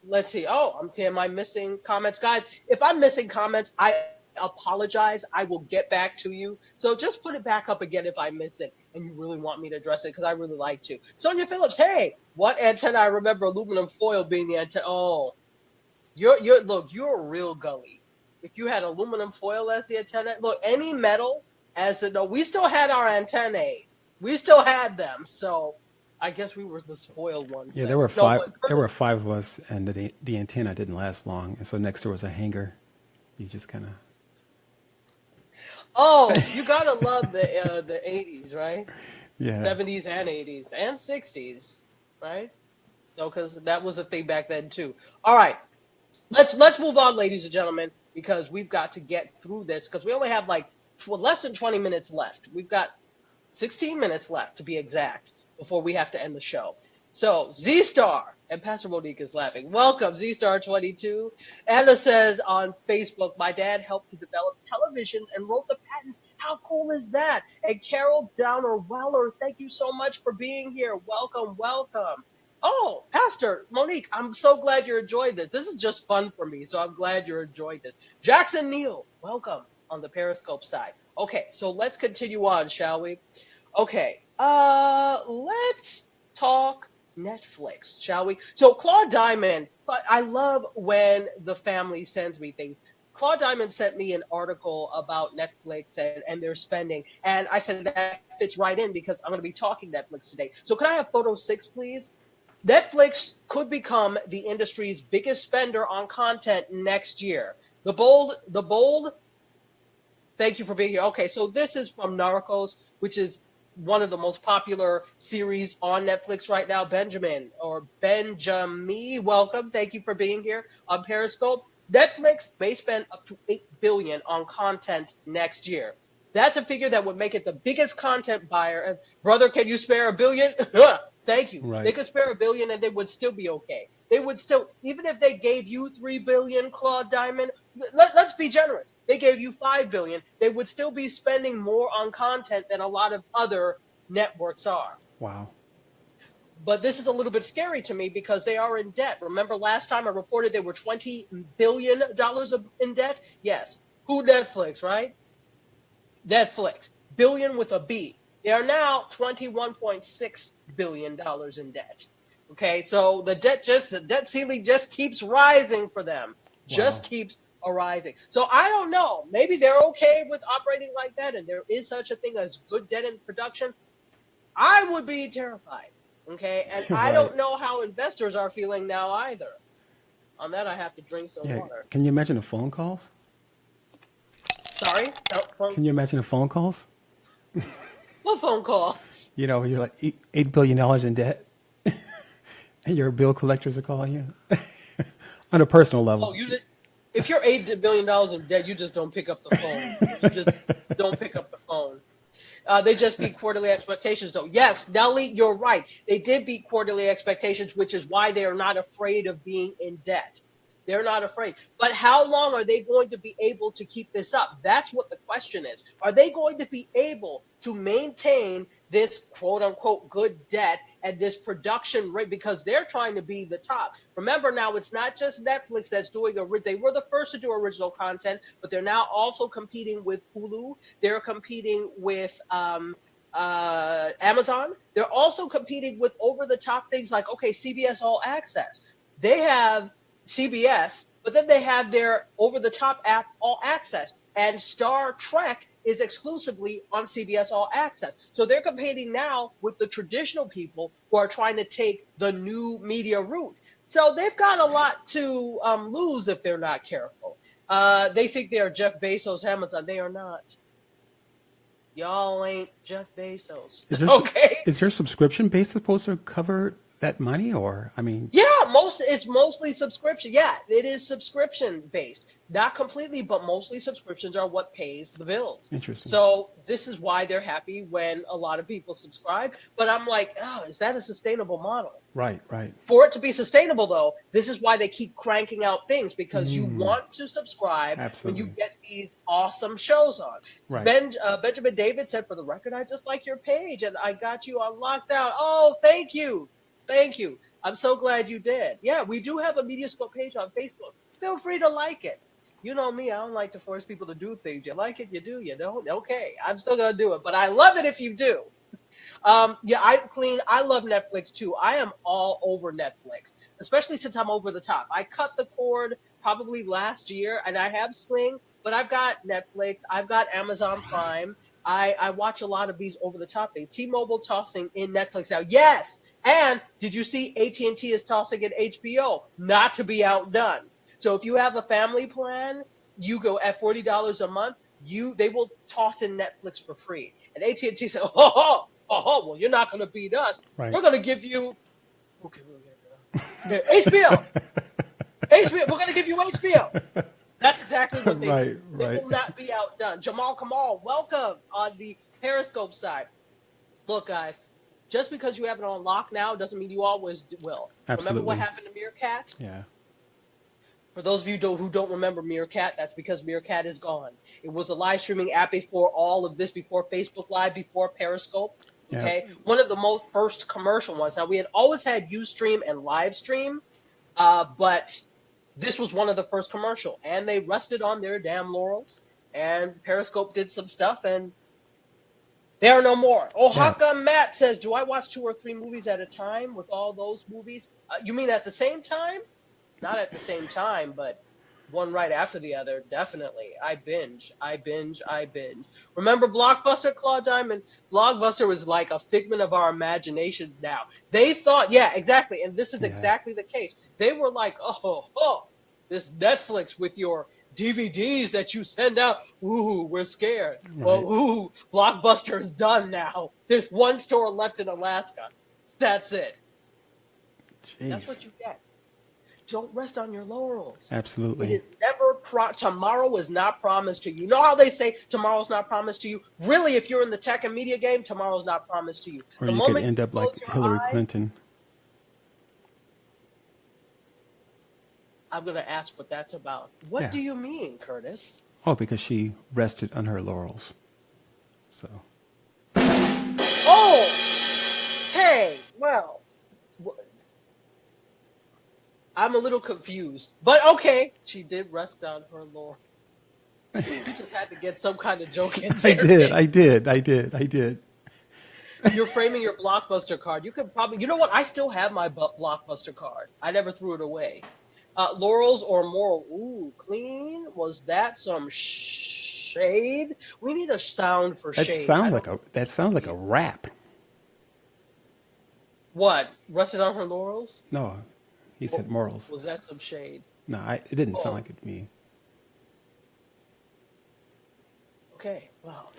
let's see. Oh, okay. Am I missing comments, guys? If I'm missing comments, I apologize. I will get back to you. So just put it back up again if I miss it and you really want me to address it, because I really like to. Sonia Phillips, hey, what antenna? I remember aluminum foil being the antenna. Oh, you're a real gully. If you had aluminum foil as the antenna, look, any metal as the, no, we still had our antennae. We still had them. So I guess we were the spoiled ones Yeah, then. No, but there were Curtis, 5 of us, and the antenna didn't last long, and so next there was a hanger. You just kind of oh, you gotta love the 80s, right? yeah. 70s and 80s and 60s, right? So, because that was a thing back then too. All right, let's move on, ladies and gentlemen, because we've got to get through this, because we only have like less than 20 minutes left. We've got 16 minutes left to be exact before we have to end the show. So Z Star, and Pastor Monique is laughing. Welcome, Z Star 22. Anna says on Facebook, my dad helped to develop televisions and wrote the patents. How cool is that? And Carol Downer Weller, thank you so much for being here. Welcome, welcome. Oh, Pastor Monique, I'm so glad you enjoyed this. This is just fun for me, so I'm glad you enjoyed this. Jackson Neal, welcome on the Periscope side. Okay, so let's continue on, shall we? Okay, let's talk Netflix, shall we? So Claude Diamond, I love when the family sends me things. Claude Diamond sent me an article about Netflix and their spending, and I said that fits right in because I'm going to be talking Netflix today. So could I have photo 6, please? Netflix could become the industry's biggest spender on content next year. The bold. Thank you for being here. Okay, so this is from Narcos, which is one of the most popular series on Netflix right now. Benjamin, welcome. Thank you for being here on Periscope. Netflix may spend up to $8 billion on content next year. That's a figure that would make it the biggest content buyer. And brother, can you spare $1 billion? Thank you. They Right. could spare $1 billion and they would still be okay. they would still, even if they gave you 3 billion, Claude Diamond, let's be generous. They gave you 5 billion. They would still be spending more on content than a lot of other networks are. Wow. But this is a little bit scary to me because they are in debt. Remember last time I reported they were $20 billion in debt? Yes. Who? Netflix, right? Netflix. Billion with a B. They are now $21.6 billion in debt. Okay, so the debt ceiling just keeps rising for them. Just Wow. keeps rising. So I don't know. Maybe they're okay with operating like that, and there is such a thing as good debt in production. I would be terrified. Okay, and I Right. don't know how investors are feeling now either. On that, I have to drink some Yeah. water. Can you imagine the phone calls? Sorry, Can you imagine the phone calls? what phone call? You know, you're like $8 billion in debt, and your bill collectors are calling you on a personal level. Oh, if you're $8 billion in debt, you just don't pick up the phone. You just don't pick up the phone. They just beat quarterly expectations, though. Yes, Nelly, you're right. They did beat quarterly expectations, which is why they are not afraid of being in debt. They're not afraid. But how long are they going to be able to keep this up? That's what the question is. Are they going to be able to maintain this quote unquote good debt and this production rate because they're trying to be the top? Remember now, it's not just Netflix that's doing they were the first to do original content, but they're now also competing with Hulu. They're competing with Amazon. They're also competing with over the top things like, okay, CBS All Access. They have CBS, but then they have their over the top app All Access, and Star Trek is exclusively on CBS All Access. So they're competing now with the traditional people who are trying to take the new media route. So they've got a lot to lose if they're not careful. They think they are Jeff Bezos, Amazon. They are not. Y'all ain't Jeff Bezos. Is there Okay? is there subscription base supposed to cover that money, or I mean, Yeah, it's mostly subscription. Yeah, it is subscription based. Not completely, but mostly subscriptions are what pays the bills. interesting. So this is why they're happy when a lot of people subscribe. But I'm like, oh, is that a sustainable model? Right, right. For it to be sustainable, though, this is why they keep cranking out things because you want to subscribe when you Absolutely. get these awesome shows on. Right. Benjamin David said, for the record, I just like your page and I got you on lockdown. Oh, thank you. Thank you. I'm so glad you did. Yeah, we do have a MediaScope page on Facebook. Feel free to like it. You know me, I don't like to force people to do things. You like it, you do. You don't? Okay, I'm still going to do it. But I love it if you do. Yeah, I love Netflix too. I am all over Netflix, especially since I'm over the top. I cut the cord probably last year, and I have Sling, but I've got Netflix. I've got Amazon Prime. I watch a lot of these over the top things. T-Mobile tossing in Netflix now. Yes. And did you see AT&T is tossing in HBO? Not to be outdone. So if you have a family plan, you go at $40 a month. They will toss in Netflix for free. And AT&T said, well, you're not going to beat us. Right. We're going to give you okay, HBO. HBO. We're going to give you HBO. That's exactly what they Right, do. They right. will not be outdone. Jamal Kamal, welcome on the Periscope side. Look, guys, just because you have it on lock now doesn't mean you always will. Remember what Absolutely. happened to Meerkat? Yeah. For those of you who don't remember Meerkat, that's because Meerkat is gone. It was a live streaming app before all of this, before Facebook Live, before Periscope. Yeah. Okay, one of the most first commercial ones. Now we had always had Ustream and Livestream, but this was one of the first commercial, and they rested on their damn laurels. And Periscope did some stuff, and they are no more. Yeah. Oaxaca Matt says, "Do I watch 2 or 3 movies at a time with all those movies? You mean at the same time? Not at the same time, but one right after the other, definitely. I binge. Remember Blockbuster, Claude Diamond? Blockbuster was like a figment of our imaginations now. They thought, yeah, exactly, and this is Yeah. exactly the case. They were like, oh, this Netflix with your DVDs that you send out, ooh, we're scared. Right. Well, ooh, Blockbuster is done now. There's one store left in Alaska. That's it. That's what Jeez. you get. Don't rest on your laurels. It Absolutely. is never tomorrow is not promised to you. You know how they say tomorrow's not promised to you? Really, if you're in the tech and media game, tomorrow's not promised to you. Or The you could moment end you up close like your Hillary eyes, Clinton. I'm gonna ask what that's about. What Yeah. do you mean, Curtis? Oh, because she rested on her laurels. So Oh, hey, well, I'm a little confused, but okay, she did rest on her laurel. You just had to get some kind of joke in I there, did, didn't I you? did, I did, I did. You're framing your Blockbuster card. You could probably, you know what? I still have my Blockbuster card. I never threw it away. Laurels or moral? Ooh, clean. Was that some shade? We need a sound for shade. I don't know That sounds if like we a use rap. what? Rested on her laurels? No, he Or said morals. was that some shade? No, it didn't sound Oh, like it to me. okay. Well,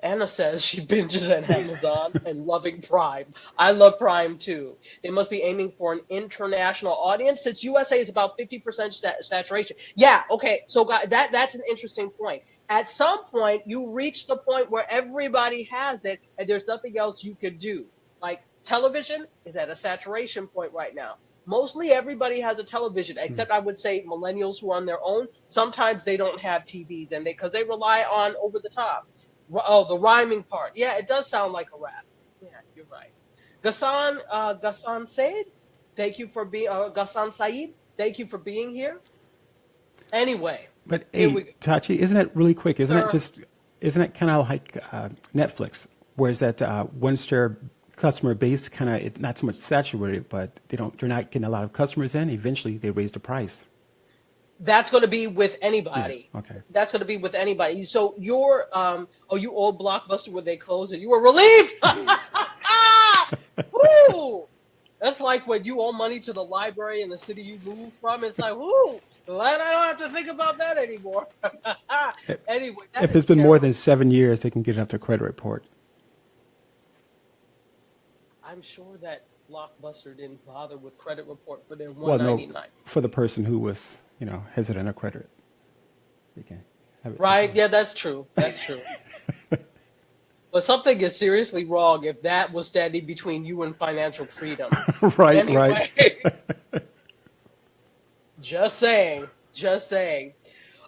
Anna says she binges at Amazon and loving Prime. I love Prime too. They must be aiming for an international audience since USA is about 50% saturation. Yeah, okay. So that's an interesting point. At some point, you reach the point where everybody has it and there's nothing else you could do. Like television is at a saturation point right now. Mostly everybody has a television, except I would say millennials who are on their own. Sometimes they don't have TVs and because they rely on over the top. Oh, the rhyming part. Yeah, it does sound like a rap. Yeah, you're right. Ghassan Said, thank you for being, Ghassan Saeed, thank you for being here. Anyway, But here hey, we go. Tachi, isn't that really quick? Sir, Isn't it kind of like Netflix, whereas that once their customer base kind of not so much saturated, but they're not getting a lot of customers in. Eventually, they raise the price. that's going to be with Yeah. anybody. Okay. That's going to be with anybody. So you're, oh, you old Blockbuster when they closed and you were relieved. Woo! That's like when you owe money to the library in the city you moved from. It's like, whoo, glad I don't have to think about that anymore. Anyway, that If is it's been more terrible. than 7 years, they can get it off their credit report. I'm sure that Blockbuster didn't bother with credit report for their Well, no, 199. for the person who was, hesitant on credit, they can have it taken Right? Yeah, that's true. That's true. But something is seriously wrong if that was standing between you and financial freedom. off. Right, right. Anyway, just saying. Just saying.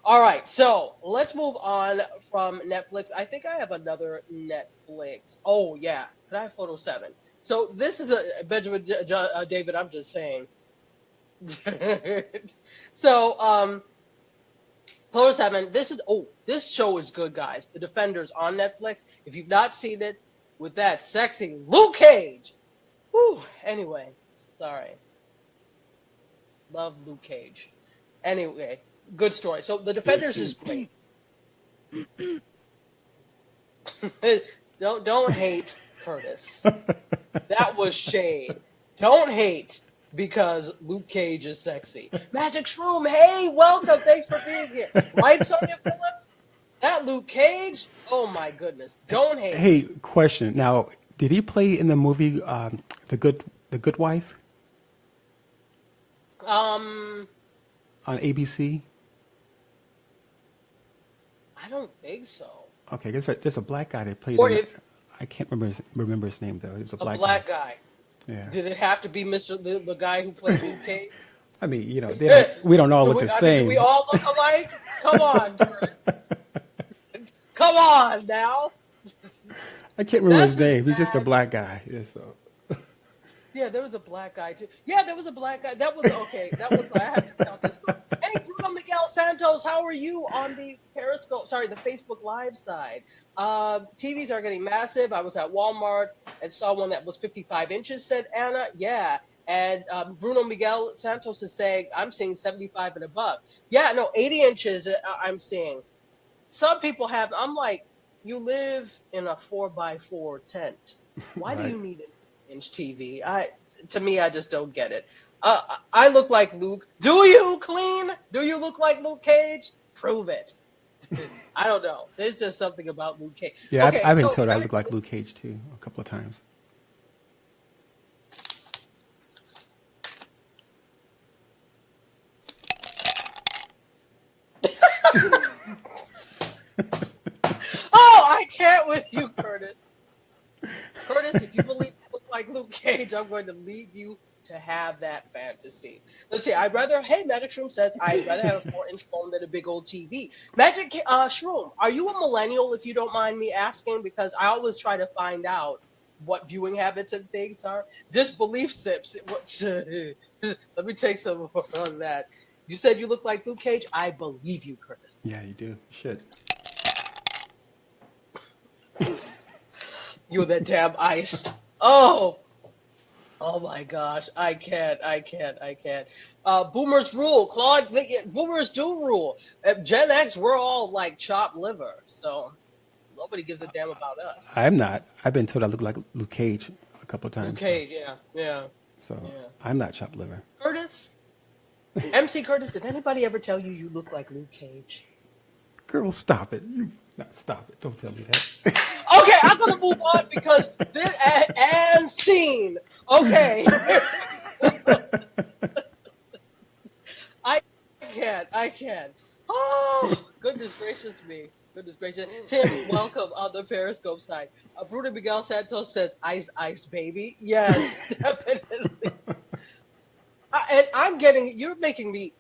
All right, so let's move on from Netflix. I think I have another Netflix. Oh yeah, could I have Photo 7? So this is a Benjamin David. I'm just saying. So Photo 7. This show is good, guys. The Defenders on Netflix. If you've not seen it, with that sexy Luke Cage. Whew. Anyway, sorry. Love Luke Cage. Anyway, good story. So The Defenders is great. Don't hate Curtis. That was shade. Don't hate because Luke Cage is sexy. Magic Shroom, hey, welcome. Thanks for being here. Right, Sonia Phillips? That Luke Cage? Oh my goodness. Don't hate. Hey, question. Now, did he play in the movie The Good Wife Um, on ABC? I don't think so. Okay, there's a black guy that played Or in if it. I can't remember his name though. He was a a black guy. black guy. Yeah. Did it have to be the guy who played Luke Cage? I mean, we don't all look the Do we same. all look alike? Come on, Curtis. Come on now. I can't remember That's his as name. He's just a bad. black guy. Yeah, so Yeah, there was a black guy too. Yeah, there was a black guy. That was okay. That was I have to tell this story. Hey, Bruno Miguel Santos, how are you on the Periscope? Sorry, the Facebook Live side. TVs are getting massive. I was at Walmart and saw one that was 55 inches. Said Anna, yeah. And Bruno Miguel Santos is saying I'm seeing 75 and above. Yeah, no, 80 inches. I'm seeing. Some people have. I'm like, you live in a 4x4 tent. Why do right. you need an inch TV? To me, I just don't get it. I look like Luke. Do you clean? Do you look like Luke Cage? Prove it. I don't know. There's just something about Luke Cage. Yeah, Okay, I've been so told I very look like Luke Cage too a couple of times. oh, I can't with you, Curtis. Curtis, if you believe I look like Luke Cage, I'm going to leave you to have that fantasy. Let's see. Magic Shroom says, I'd rather have a 4-inch phone than a big old TV. Shroom, are you a millennial, if you don't mind me asking? Because I always try to find out what viewing habits and things are. Disbelief sips. Let me take some on that. You said you look like Luke Cage. I believe you, Curtis. Yeah, you do. You should. You're that damn ice. Oh, oh my gosh, I can't. Boomers rule. Boomers do rule. Gen X, we're all like chopped liver, so nobody gives a damn about us. I'm not. I've been told I look like Luke Cage a couple of times. So, Okay, yeah. so Yeah. I'm not chopped liver. Curtis, MC Curtis, did anybody ever tell you you look like Luke Cage? Girl, stop it. Stop it. Don't tell me that. Okay, I'm gonna move on because this and scene. Okay. I I can't. Oh, goodness gracious me. Goodness gracious. Tim, welcome on the Periscope side. Bruno Miguel Santos says, ice, ice, baby. Yes, definitely. And you're making me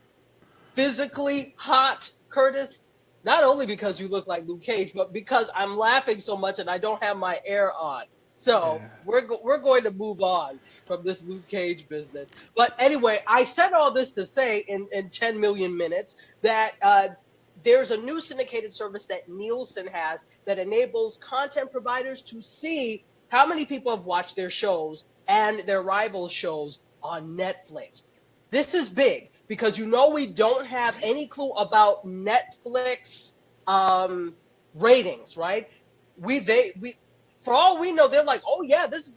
physically hot, Curtis. Not only because you look like Luke Cage, but because I'm laughing so much and I don't have my air on. So Yeah. we're going to move on from this Luke Cage business. But anyway, I said all this to say in 10 million minutes that there's a new syndicated service that Nielsen has that enables content providers to see how many people have watched their shows and their rival shows on Netflix. This is big because we don't have any clue about Netflix ratings, right? We for all we know, they're like, oh yeah, this is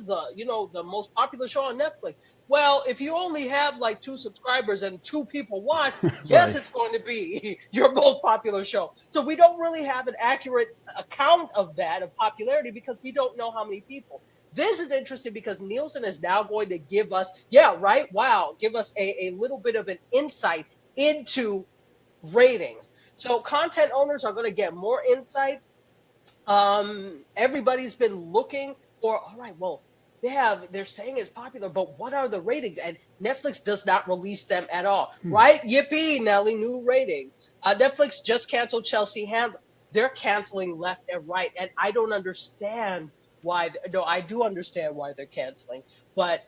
the most popular show on Netflix. Well, if you only have like 2 subscribers and 2 people watch, yes, Right. it's going to be your most popular show. So we don't really have an accurate account of that, of popularity, because we don't know how many people. This is interesting because Nielsen is now going to give us, yeah, right? Wow, give us a little bit of an insight into ratings. So content owners are going to get more insight. Everybody's been looking for, all right, well, they're saying it's popular, but what are the ratings? And Netflix does not release them at all, right? Yippee, Nelly, new ratings. Netflix just canceled Chelsea Handler. They're canceling left and right, and I don't understand why. No, I do understand why they're canceling, but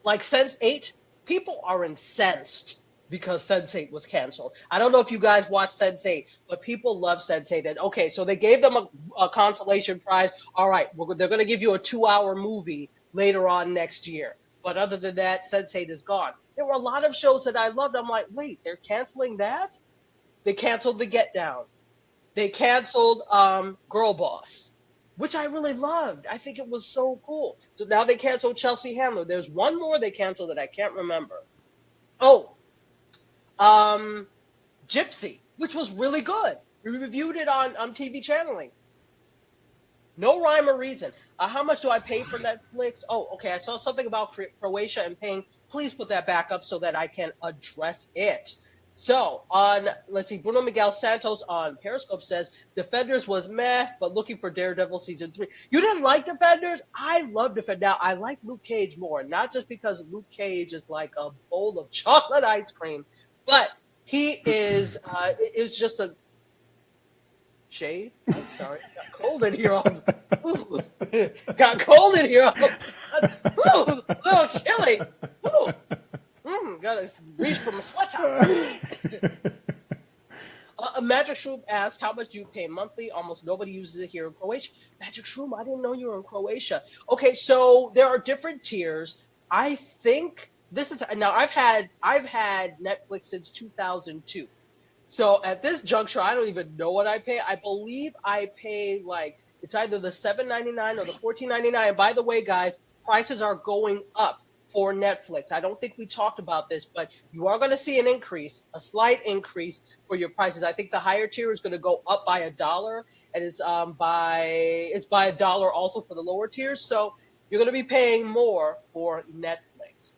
like Sense8, people are incensed because Sense8 was canceled. I don't know if you guys watch Sense8, but people love Sense8. And okay, so they gave them a consolation prize. All right, they're going to give you a 2-hour movie later on next year. But other than that, Sense8 is gone. There were a lot of shows that I loved. I'm like, wait, they're canceling that? They canceled The Get Down. They canceled Girl Boss, which I really loved. I think it was so cool. So now they canceled Chelsea Handler. There's one more they canceled that I can't remember. Oh, um, Gypsy, which was really good. We reviewed it on TV channeling. No rhyme or reason. How much do I pay for Netflix? Oh, okay. I saw something about Croatia and paying. Please put that back up so that I can address it. So let's see, Bruno Miguel Santos on Periscope says Defenders was meh, but looking for Daredevil season 3. You didn't like Defenders? I love Defenders. Now I like Luke Cage more, not just because Luke Cage is like a bowl of chocolate ice cream, but he is just a shade. I'm sorry, it got cold in here. Got cold in here. Ooh, a little chilly. Ooh. Gotta reach for my sweater. Magic Shroom asked, how much do you pay monthly? Almost nobody uses it here in Croatia. Magic Shroom, I didn't know you were in Croatia. Okay, so there are different tiers. I think this is now I've had Netflix since 2002. So at this juncture, I don't even know what I pay. I believe I pay like it's either the $7.99 or the $14.99. And by the way, guys, prices are going up for Netflix. I don't think we talked about this, but you are going to see an increase, a slight increase for your prices. I think the higher tier is going to go up by $1, and it's by $1 also for the lower tiers. So you're going to be paying more for Netflix.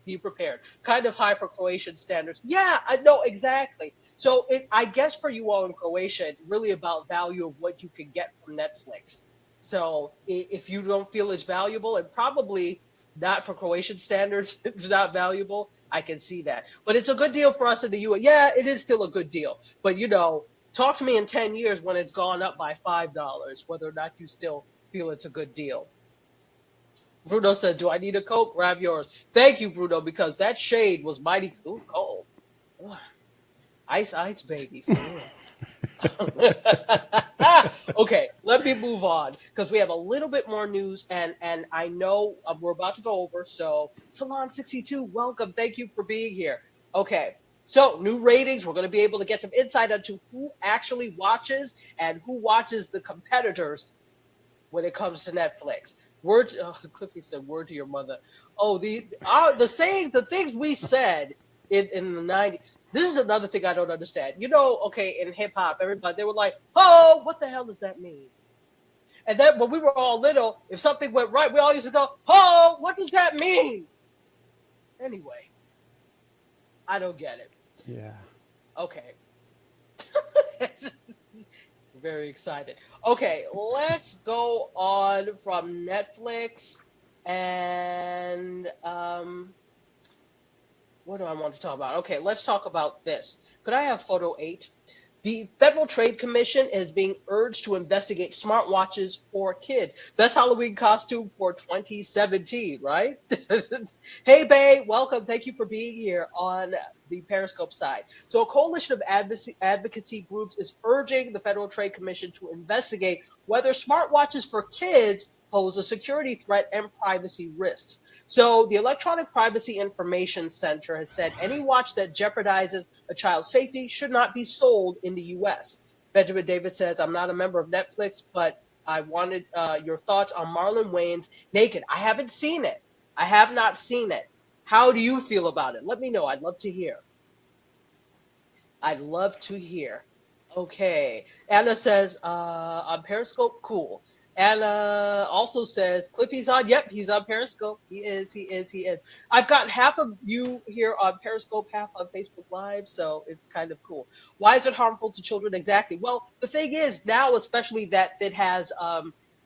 Be prepared. Kind of high for Croatian standards. Yeah, I know exactly. So I guess for you all in Croatia, it's really about value of what you can get from Netflix. So if you don't feel it's valuable, and probably not for Croatian standards, it's not valuable. I can see that. But it's a good deal for us in the US. Yeah, it is still a good deal. But talk to me in 10 years when it's gone up by $5, whether or not you still feel it's a good deal. Bruno said, "Do I need a Coke? Grab yours." Thank you, Bruno, because that shade was mighty cold. Ugh. Ice, ice, baby, for real. Okay, let me move on because we have a little bit more news, and I know we're about to go over. So, Salon62, welcome. Thank you for being here. Okay, so new ratings. We're going to be able to get some insight into who actually watches and who watches the competitors when it comes to Netflix. Cliffy said, "Word to your mother." Oh, the things we said in the '90s. This is another thing I don't understand. Okay, in hip hop, everybody they were like, "Oh, what the hell does that mean?" And then when we were all little, if something went right, we all used to go, "Oh, what does that mean?" Anyway, I don't get it. Yeah. Okay. Very excited. Okay, let's go on from Netflix and what do I want to talk about? Okay, let's talk about this. Could I have photo 8? The Federal Trade Commission is being urged to investigate smartwatches for kids. Best Halloween costume for 2017, right? Hey, Bay, welcome. Thank you for being here on the Periscope side. So, a coalition of advocacy groups is urging the Federal Trade Commission to investigate whether smartwatches for kids pose a security threat and privacy risks. So, the Electronic Privacy Information Center has said any watch that jeopardizes a child's safety should not be sold in the U.S. Benjamin Davis says, "I'm not a member of Netflix, but I wanted your thoughts on Marlon Wayne's Naked." I haven't seen it. I have not seen it. How do you feel about it? Let me know. I'd love to hear. I'd love to hear. Okay. Anna says, on Periscope, cool. Anna also says, Cliffy's on. Yep, he's on Periscope. He is. I've got half of you here on Periscope, half on Facebook Live, so it's kind of cool. Why is it harmful to children exactly? Well, the thing is, now especially that it has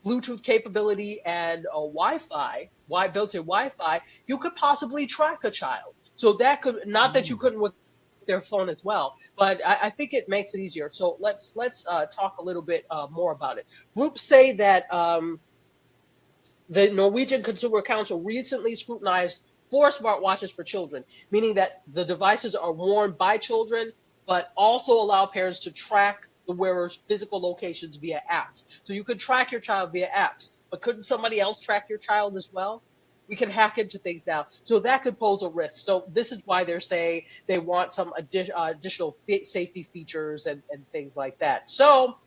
Bluetooth capability and Wi-Fi, built-in Wi-Fi, you could possibly track a child. So that could, not that you couldn't with their phone as well. But I think it makes it easier. So let's talk a little bit more about it. Groups say that the Norwegian Consumer Council recently scrutinized 4 smartwatches for children, meaning that the devices are worn by children, but also allow parents to track the wearer's physical locations via apps. So you could track your child via apps, but couldn't somebody else track your child as well? We can hack into things now. So that could pose a risk. So this is why they're saying they want some additional safety features and things like that. So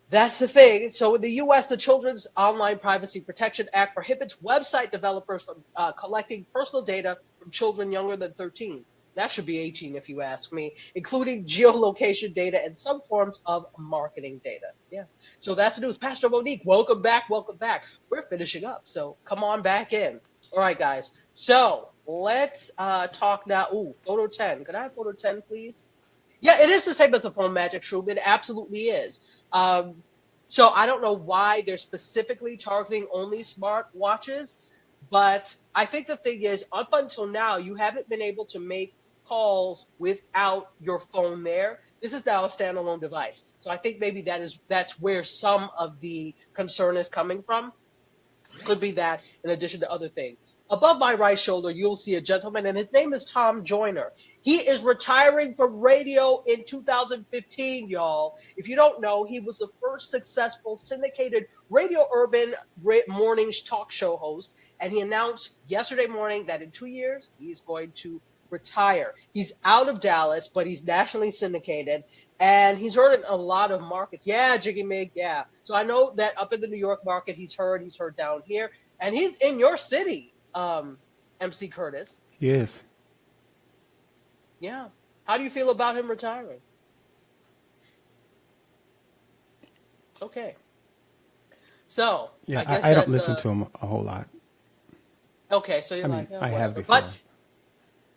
that's the thing. So in the U.S., the Children's Online Privacy Protection Act prohibits website developers from collecting personal data from children younger than 13. That should be 18 if you ask me, including geolocation data and some forms of marketing data. Yeah. So that's the news. Pastor Monique, welcome back. Welcome back. We're finishing up, so come on back in. All right, guys. So let's talk now. Ooh, photo 10. Could I have photo 10, please? Yeah, it is the same as the phone Magic Shroom. It absolutely is. So I don't know why they're specifically targeting only smart watches, but I think the thing is, up until now, you haven't been able to make calls without your phone there. This is now a standalone device. So I think maybe that's where some of the concern is coming from. Could be that in addition to other things. Above my right shoulder, you'll see a gentleman, and his name is Tom Joyner. He is retiring from radio in 2015, y'all. If you don't know, he was the first successful syndicated radio urban morning talk show host, and he announced yesterday morning that in 2 years, he's going to retire. He's out of Dallas, but he's nationally syndicated, and he's heard in a lot of markets. Yeah, Jiggy Mig, yeah. So I know that up in the New York market, he's heard down here, and he's in your city, MC Curtis. Yes. Yeah. How do you feel about him retiring? Okay. So Yeah, I guess I don't that's listen to him a whole lot. okay. So you're I like, mean, yeah, I have whatever. But before.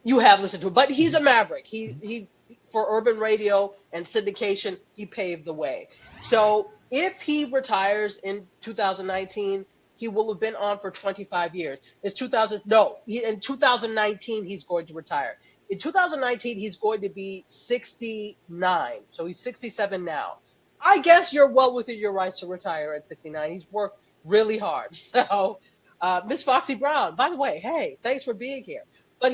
you have listened to him. But he's a maverick. He for urban radio and syndication, he paved the way. So if he retires in 2019, he will have been on for 25 years. It's 2000. No, in 2019 he's going to retire. In 2019 he's going to be 69. So he's 67 now. I guess you're well within your rights to retire at 69. He's worked really hard. So, Miss Foxy Brown, by the way, hey, thanks for being here. But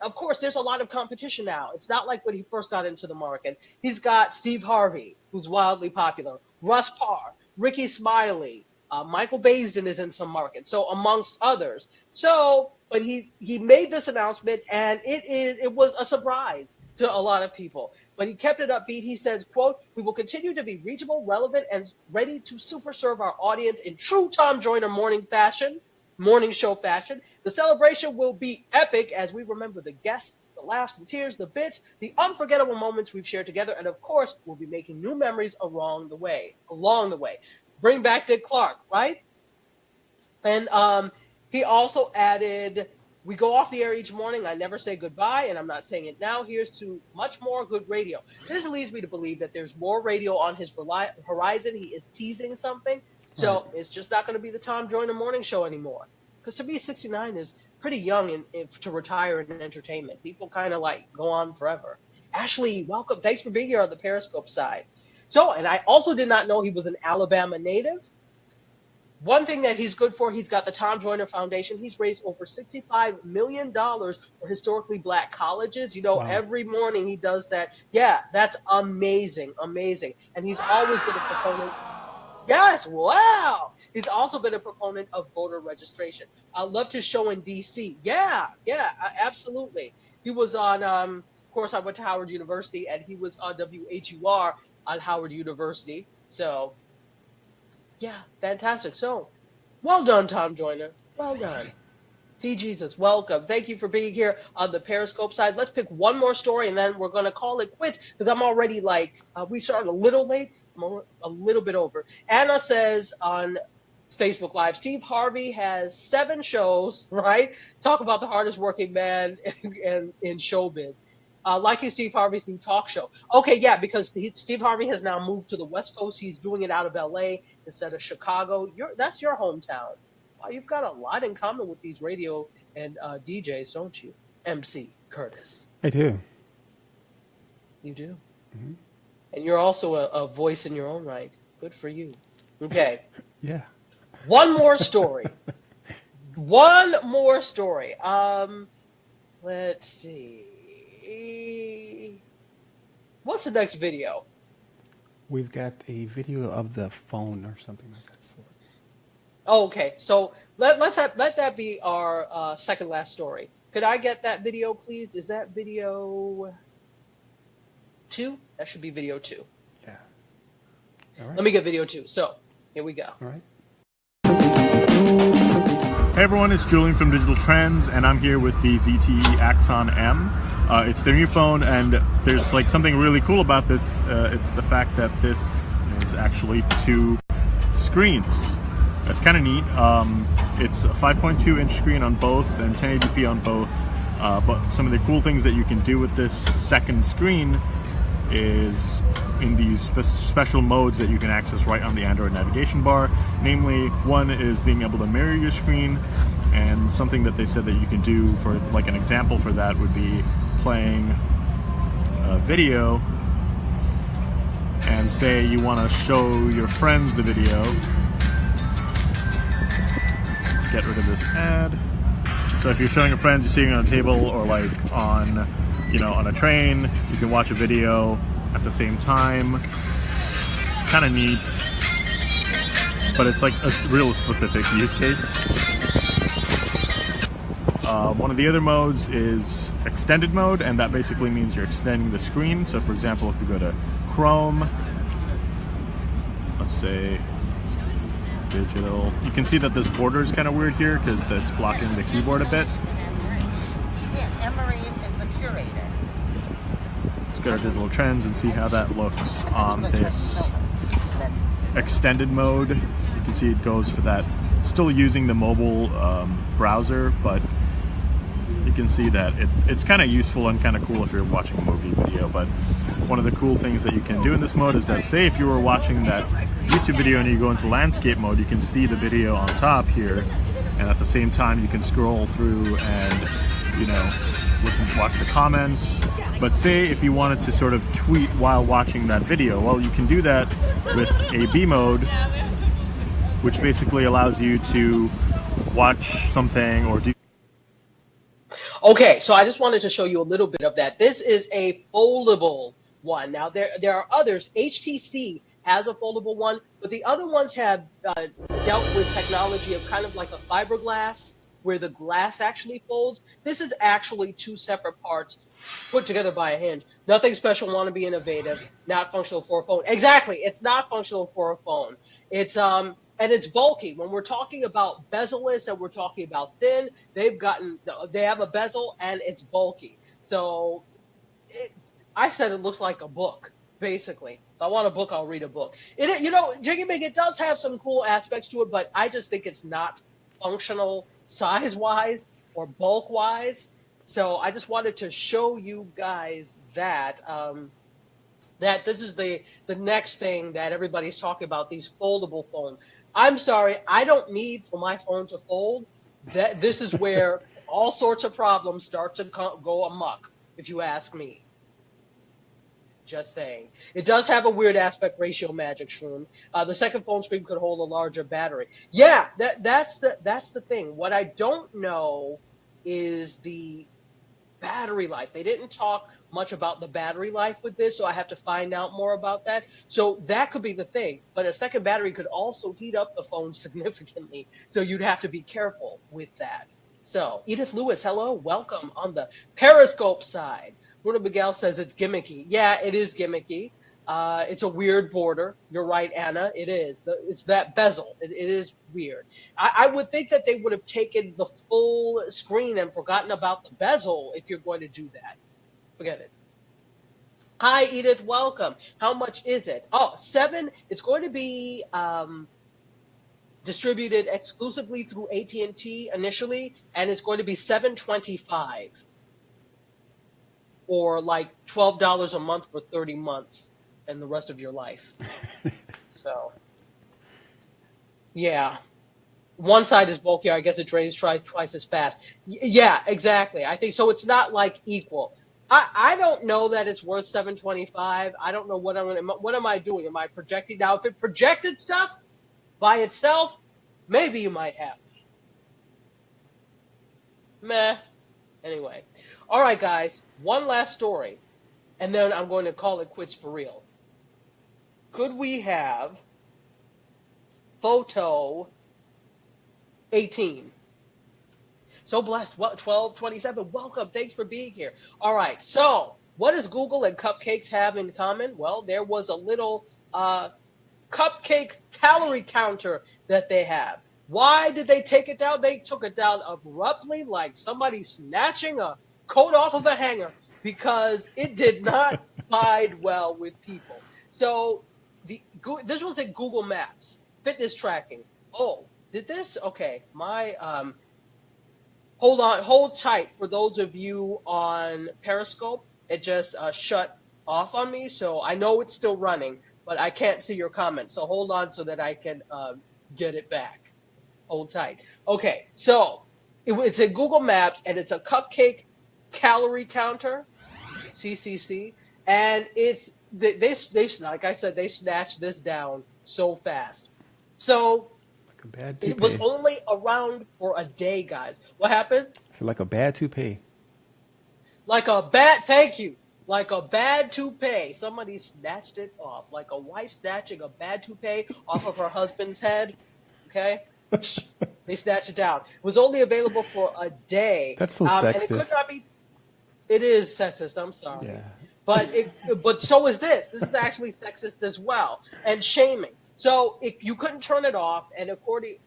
of course, there's a lot of competition now. It's not like when he first got into the market. He's got Steve Harvey, who's wildly popular, Russ Parr, Ricky Smiley, Michael Baisden is in some markets, so amongst others. So, but he made this announcement, and it was a surprise to a lot of people. But he kept it upbeat. He says, quote, "We will continue to be reachable, relevant, and ready to super serve our audience in true Tom Joyner morning show fashion. The celebration will be epic as we remember the guests, the laughs, the tears, the bits, the unforgettable moments we've shared together, and of course, we'll be making new memories along the way. Bring back Dick Clark, right?" And he also added, "We go off the air each morning. I never say goodbye, and I'm not saying it now. Here's to much more good radio." This leads me to believe that there's more radio on his horizon. He is teasing something. So It's just not going to be the Tom Joyner morning show anymore. Because to me, 69 is pretty young to retire in entertainment. People kind of like go on forever. Ashley, welcome. Thanks for being here on the Periscope side. So, and I also did not know he was an Alabama native. One thing that he's good for, he's got the Tom Joyner Foundation. He's raised over $65 million for historically black colleges. Wow. Every morning he does that. Yeah, that's amazing. And he's always been a proponent. Yes, wow. He's also been a proponent of voter registration. I loved his show in D.C. Yeah, absolutely. He was on, of course, I went to Howard University, and he was on WHUR on Howard University. So, yeah, fantastic. So, well done, Tom Joyner. Well done. T. Jesus, welcome. Thank you for being here on the Periscope side. Let's pick one more story, and then we're going to call it quits, because I'm already we started a little late. I'm a little bit over. Anna says on Facebook Live, Steve Harvey has 7 shows, right? Talk about the hardest working man in showbiz. Liking Steve Harvey's new talk show. Okay, yeah, because Steve Harvey has now moved to the West Coast. He's doing it out of LA instead of Chicago. That's your hometown. Wow, you've got a lot in common with these radio and DJs, don't you? MC Curtis. I do. You do? Mm-hmm. And you're also a voice in your own right. Good for you. Okay. Yeah. One more story. Let's see. What's the next video? We've got a video of the phone or something like that sort. Oh, okay. So let that be our second last story. Could I get that video, please? Is that video 2? That should be video 2. Yeah. All right. Let me get video 2. So here we go. All right. Hey everyone, it's Julian from Digital Trends, and I'm here with the ZTE Axon M. It's their new phone, and there's something really cool about this. It's the fact that this is actually 2 screens. That's kind of neat. It's a 5.2-inch screen on both and 1080p on both. But some of the cool things that you can do with this second screen is in these special modes that you can access right on the Android navigation bar. Namely, one is being able to mirror your screen, and something that they said that you can do for an example for that would be playing a video and say you want to show your friends the video. Let's get rid of this ad. So if you're showing your friends, you're sitting on a table or on on a train, you can watch a video at the same time. It's kind of neat, but it's a real specific use case. One of the other modes is extended mode, and that basically means you're extending the screen. So for example, if you go to Chrome, let's say digital, you can see that this border is kind of weird here because that's blocking the keyboard a bit. Emery is the curator. Let's go to Digital Trends and see how that looks on this extended mode. You can see it goes for that, still using the mobile browser, but you can see that it's kind of useful and kind of cool if you're watching a movie video. But one of the cool things that you can do in this mode is that, say if you were watching that YouTube video and you go into landscape mode, you can see the video on top here, and at the same time you can scroll through and, you know, watch the comments. But say if you wanted to sort of tweet while watching that video, well, you can do that with AB mode, which basically allows you to watch something or do. Okay, so I just wanted to show you a little bit of that. This is a foldable one. Now, there are others. HTC has a foldable one, but the other ones have dealt with technology of kind of like a fiberglass, where the glass actually folds. This is actually two separate parts put together by a hinge. Nothing special, want to be innovative, not functional for a phone. Exactly, it's not functional for a phone. It's and it's bulky. When we're talking about bezel-less and we're talking about thin, they have a bezel and it's bulky. So I said it looks like a book, basically. If I want a book, I'll read a book. Jiggy Big, it does have some cool aspects to it, but I just think it's not functional size-wise or bulk-wise. So I just wanted to show you guys that that this is the next thing that everybody's talking about, these foldable phones. I'm sorry, I don't need for my phone to fold. This is where all sorts of problems start to go amok, if you ask me. Just saying. It does have a weird aspect ratio, Magic Shroom. The second phone screen could hold a larger battery. Yeah, that's the thing. What I don't know is the battery life. They didn't talk much about the battery life with this, so I have to find out more about that. So that could be the thing. But a second battery could also heat up the phone significantly, so you'd have to be careful with that. So, Edith Lewis, hello, welcome on the Periscope side. Bruno Miguel says it's gimmicky. Yeah, it is gimmicky. It's a weird border. You're right, Anna. It is. It's that bezel. It is weird. I would think that they would have taken the full screen and forgotten about the bezel if you're going to do that. Forget it. Hi, Edith. Welcome. How much is it? Oh, $7. It's going to be distributed exclusively through AT&T initially, and it's going to be $7.25. Or like $12 a month for 30 months and the rest of your life. So, yeah. One side is bulkier. I guess it drains twice as fast. Yeah, exactly. I think so. It's not like equal. I don't know that it's worth $7.25. I don't know what am I doing? Am I projecting? Now, if it projected stuff by itself, maybe you might have me. Meh. Anyway. All right, guys, one last story, and then I'm going to call it quits for real. Could we have photo 18? So blessed. 1227. Welcome. Thanks for being here. All right. So what does Google and cupcakes have in common? Well, there was a little cupcake calorie counter that they have. Why did they take it down? They took it down abruptly, like somebody snatching a coat off of a hanger, because it did not bide well with people. So this was in Google Maps, fitness tracking. Oh, did this? Okay, my hold tight for those of you on Periscope. It just shut off on me, so I know it's still running, but I can't see your comments. So hold on so that I can get it back. Hold tight. Okay, so it's in Google Maps, and it's a cupcake calorie counter, CCC, and it's they like I said, they snatched this down so fast. So Like a bad it was toupee. only around for a day, guys. What happened? It's like a bad toupee. Like a bad, thank you. Like a bad toupee. Somebody snatched it off. Like a wife snatching a bad toupee off of her husband's head. Okay? They snatched it down. It was only available for a day. That's so And it could sexist. not be. It is sexist. I'm sorry. Yeah. But so is this. This is actually sexist as well, and shaming. So if you couldn't turn it off and according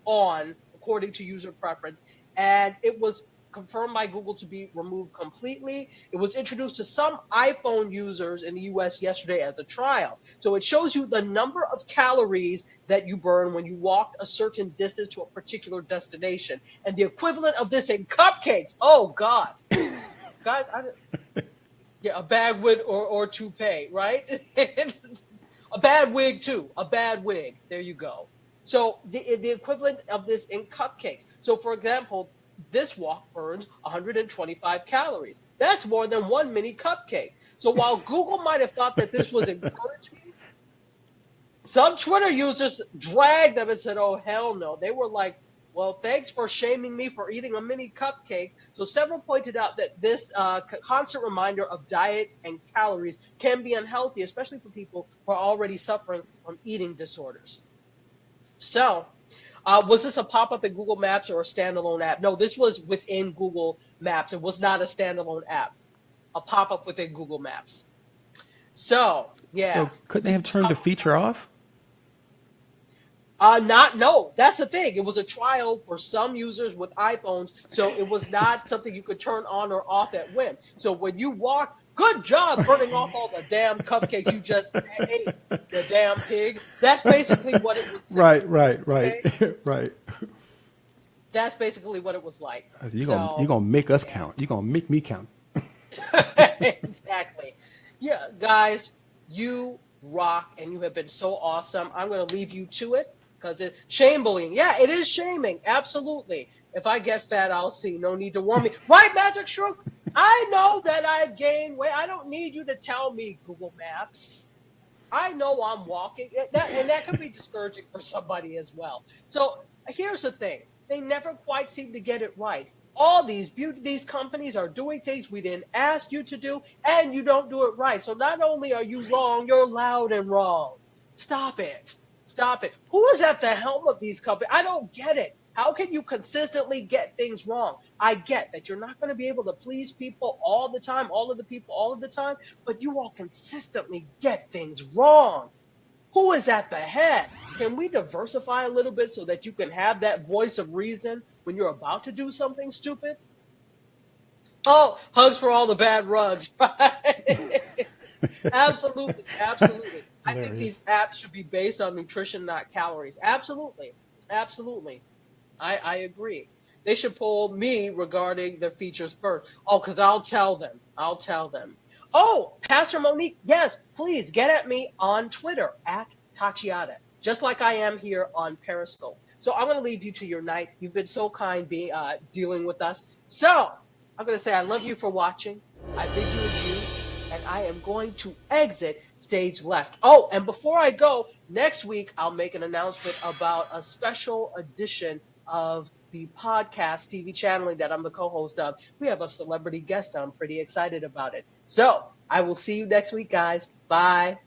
to user preference, and it was confirmed by Google to be removed completely. It was introduced to some iPhone users in the US yesterday as a trial. So it shows you the number of calories that you burn when you walk a certain distance to a particular destination. And the equivalent of this in cupcakes. Oh, God. Guys, Yeah, a bad wig or toupee, right? A bad wig too. A bad wig. There you go. So the equivalent of this in cupcakes. So for example, this walk burns 125 calories. That's more than one mini cupcake. So while Google might have thought that this was encouraging, some Twitter users dragged them and said, "Oh hell no!" They were like, "Well, thanks for shaming me for eating a mini cupcake." So several pointed out that this constant reminder of diet and calories can be unhealthy, especially for people who are already suffering from eating disorders. So, was this a pop-up in Google Maps or a standalone app? No, this was within Google Maps. It was not a standalone app. A pop-up within Google Maps. So, yeah. So couldn't they have turned the feature off? No, that's the thing. It was a trial for some users with iPhones, so it was not something you could turn on or off at whim. So when you walk, good job burning off all the damn cupcakes you just ate, you damn pig. That's basically what it was saying. Right, Okay? right. That's basically what it was like. I said, you gonna make us count. You're gonna make me count. Exactly. Yeah, guys, you rock and you have been so awesome. I'm going to leave you to it because it's shame bullying. Yeah, it is shaming. Absolutely. If I get fat, I'll see. No need to warn me. Right, Magic Shrew? I know that I've gained weight. I don't need you to tell me, Google Maps. I know I'm walking, and that could be discouraging for somebody as well. So here's the thing: they never quite seem to get it right. All these companies are doing things we didn't ask you to do, and you don't do it right. So not only are you wrong, you're loud and wrong. Stop it. Stop it. Who is at the helm of these companies? I don't get it. How can you consistently get things wrong? I get that you're not going to be able to please people all the time, all of the people all of the time, but you all consistently get things wrong. Who is at the head? Can we diversify a little bit so that you can have that voice of reason when you're about to do something stupid? Oh, hugs for all the bad rugs. Right? Absolutely, absolutely. I think these Hilarious. apps should be based on nutrition, not calories. Absolutely, absolutely. I agree. They should poll me regarding the features first. Oh, because I'll tell them. I'll tell them. Oh, Pastor Monique, yes, please get at me on Twitter at Tachiata, just like I am here on Periscope. So I'm going to leave you to your night. You've been so kind being dealing with us. So I'm going to say I love you for watching. I bid you adieu, and I am going to exit stage left. Oh, and before I go, next week I'll make an announcement about a special edition of the podcast TV channeling that I'm the co-host of. We have a celebrity guest. I'm pretty excited about it. So I will see you next week, guys. Bye.